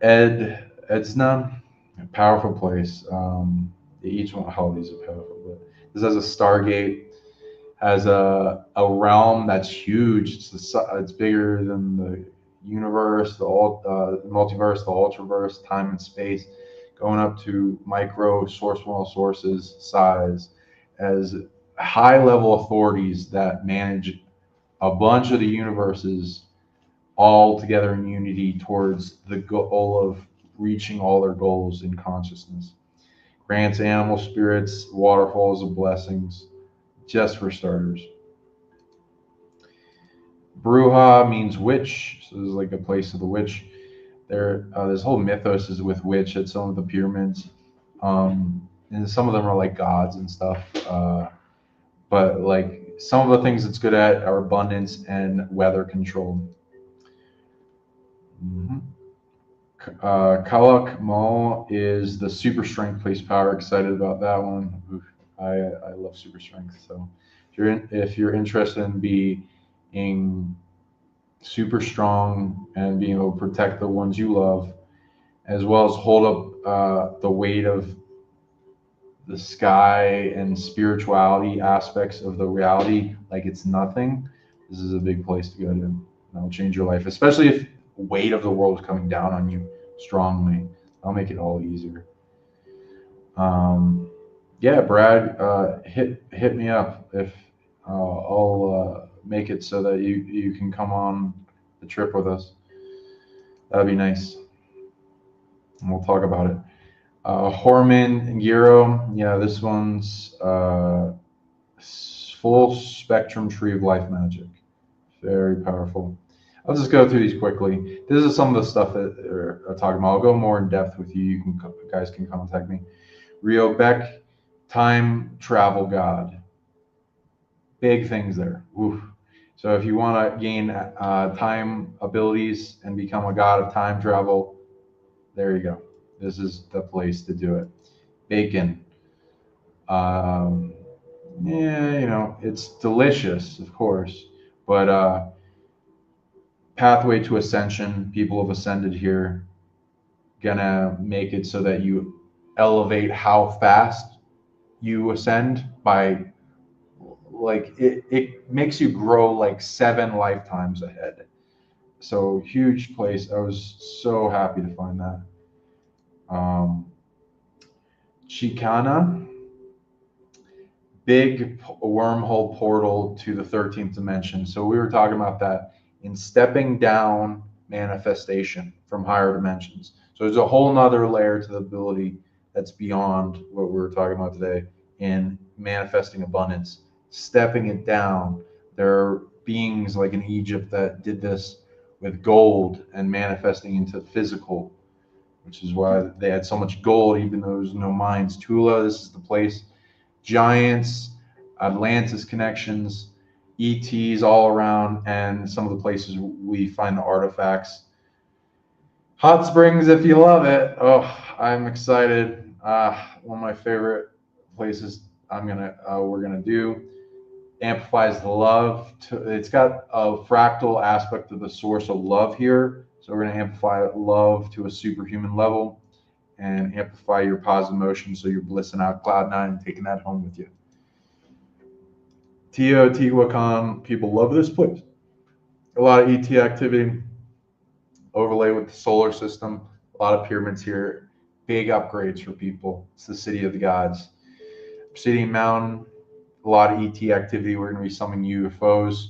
Edsna, a powerful place. Each one, all these are powerful, but this has a Stargate, has a realm that's huge. It's bigger than the universe, the multiverse, the ultraverse, time and space, going up to micro source small sources size, as high level authorities that manage a bunch of the universes all together in unity towards the goal of reaching all their goals in consciousness. Grants animal spirits waterfalls of blessings, just for starters. Bruja means witch, so this is like a place of the witch. This whole mythos is with witch at some of the pyramids, and some of them are like gods and stuff. But like some of the things it's good at are abundance and weather control. Mm-hmm. Kalak Mall is the super strength place power. Excited about that one. Oof, I love super strength. So if you're interested in being super strong and being able to protect the ones you love, as well as hold up the weight of the sky and spirituality aspects of the reality like it's nothing, this is a big place to go to. That'll change your life, especially if weight of the world is coming down on you strongly. I'll make it all easier. Yeah, Brad, hit me up if I'll make it so that you can come on the trip with us. That'd be nice, and we'll talk about it. Horman Giro, yeah, this one's full spectrum tree of life magic, very powerful. I'll just go through these quickly. This is some of the stuff that I'm talking about. I'll go more in depth with you. Guys can contact me. Rio Beck, time travel god. Big things there. Oof. So if you want to gain time abilities and become a god of time travel, there you go. This is the place to do it. Bacon. Yeah, you know, it's delicious, of course, but pathway to ascension, people have ascended here, gonna make it so that you elevate how fast you ascend by, like, it makes you grow like 7 lifetimes ahead. So huge place. I was so happy to find that. Chicana, big wormhole portal to the 13th dimension. So we were talking about that in stepping down manifestation from higher dimensions. So there's a whole nother layer to the ability that's beyond what we were talking about today in manifesting abundance, stepping it down. There are beings like in Egypt that did this with gold and manifesting into physical, which is why they had so much gold, even though there's no mines. Tula, this is the place. Giants, Atlantis connections, ETs all around, and some of the places we find the artifacts. Hot Springs, if you love it. Oh, I'm excited. One of my favorite places we're gonna do. Amplifies the love. It's got a fractal aspect of the source of love here. So we're gonna amplify love to a superhuman level and amplify your positive emotions so you're blissing out cloud 9 and taking that home with you. Teotihuacan, people love this place. A lot of ET activity. overlay with the solar system. A lot of pyramids here. Big upgrades for people. It's the city of the gods. Obsidian Mountain, a lot of ET activity. We're going to be summoning UFOs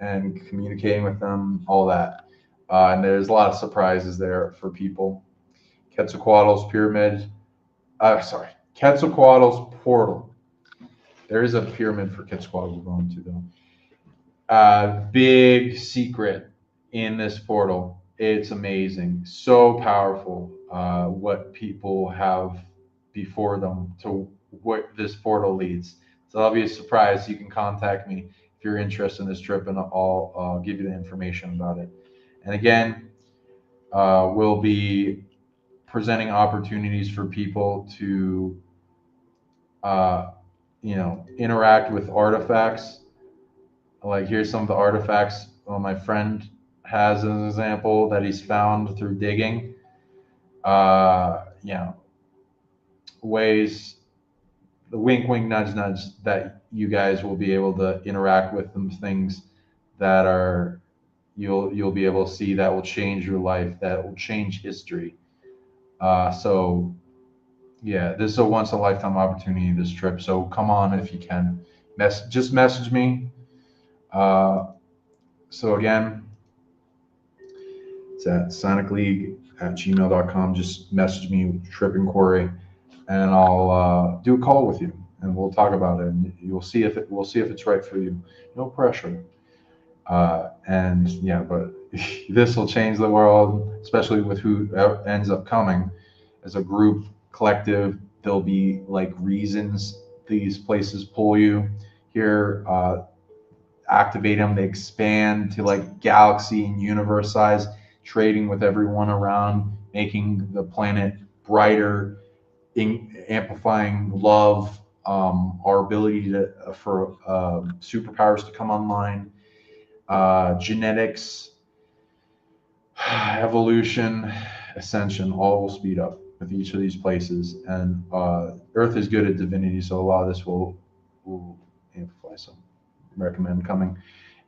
and communicating with them, all that. And there's a lot of surprises there for people. Quetzalcoatl's pyramid. Quetzalcoatl's portal. There is a pyramid for Quetzalcoatl we're going to, though. Big secret in this portal. It's amazing. So powerful what people have before them to what this portal leads. So that'll be a surprise. You can contact me if you're interested in this trip, and I'll give you the information about it. And again, we'll be presenting opportunities for people to interact with artifacts. Like, here's some of the artifacts my friend has as an example that he's found through digging. Ways, the wink, wink, nudge, nudge, that you guys will be able to interact with them, things that are you'll be able to see that will change your life, that will change history. So yeah, this is a once in a lifetime opportunity, this trip. So come on if you can. Just message me. So again, it's at psionicleague@gmail.com. Just message me, trip inquiry, and I'll do a call with you, and we'll talk about it, and we'll see if it's right for you. No pressure. And yeah, but this will change the world, especially with who ends up coming as a group, collective. There'll be like reasons these places pull you here. Activate them, they expand to like galaxy and universe size, trading with everyone around, making the planet brighter, amplifying love, our ability for superpowers to come online, genetics, evolution, ascension, all will speed up with each of these places. And Earth is good at divinity, so a lot of this will amplify. So recommend coming,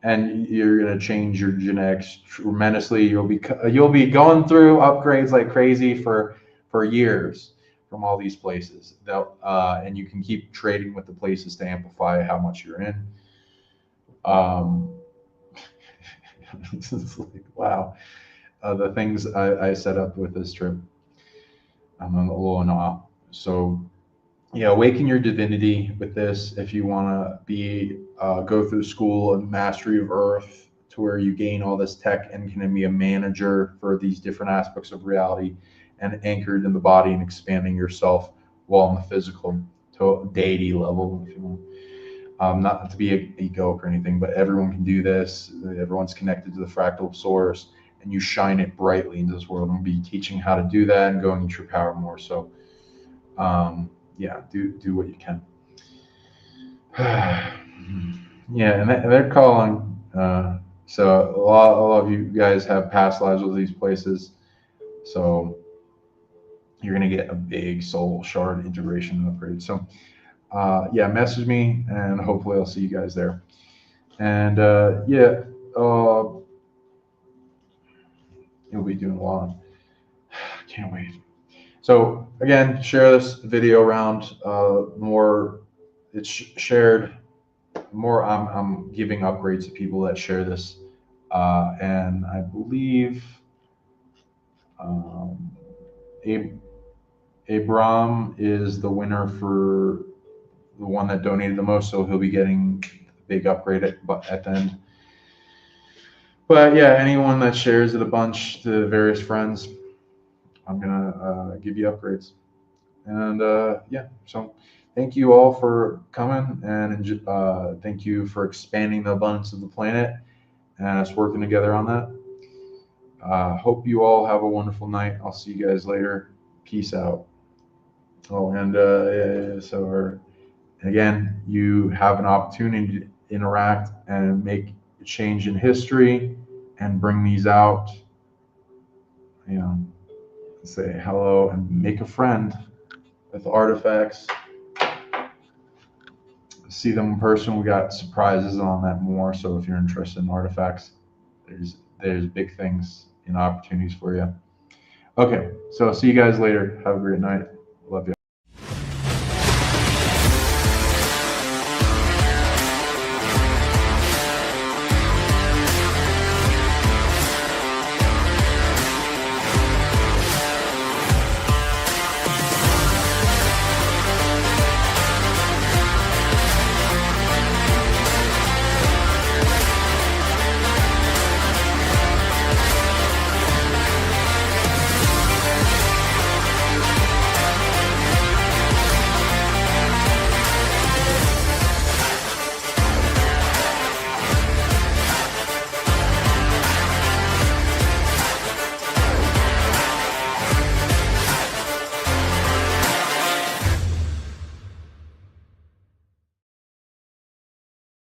and you're going to change your genetics tremendously. You'll be going through upgrades like crazy for years from all these places. And you can keep trading with the places to amplify how much you're in. This is like, wow, the things I set up with this trip. I'm a little in awe. So yeah, awaken your divinity with this. If you want to go through school of mastery of Earth, to where you gain all this tech and can be a manager for these different aspects of reality, and anchored in the body and expanding yourself while in the physical to deity level, if you want. Not to be egoic or anything, but everyone can do this. Everyone's connected to the fractal source, and you shine it brightly into this world. And we'll be teaching how to do that and going into your power more. So yeah, do what you can. Yeah, and they're calling. So a lot of you guys have past lives with these places, so you're gonna get a big soul shard integration upgrade. So yeah, message me, and hopefully I'll see you guys there. And yeah, you'll be doing a lot. Can't wait. So again, share this video around. More it's shared, more I'm giving upgrades to people that share this. And I believe Abram is the winner for the one that donated the most, so he'll be getting the big upgrade at the end. But yeah, anyone that shares it a bunch to various friends, I'm gonna give you upgrades. And yeah, so thank you all for coming, and thank you for expanding the abundance of the planet and us working together on that. Hope you all have a wonderful night. I'll see you guys later. Peace out. Oh, and so again, you have an opportunity to interact and make a change in history and bring these out. Say hello and make a friend with artifacts. See them in person. We got surprises on that more. So if you're interested in artifacts, there's big things and opportunities for you. Okay, so see you guys later. Have a great night. Love you.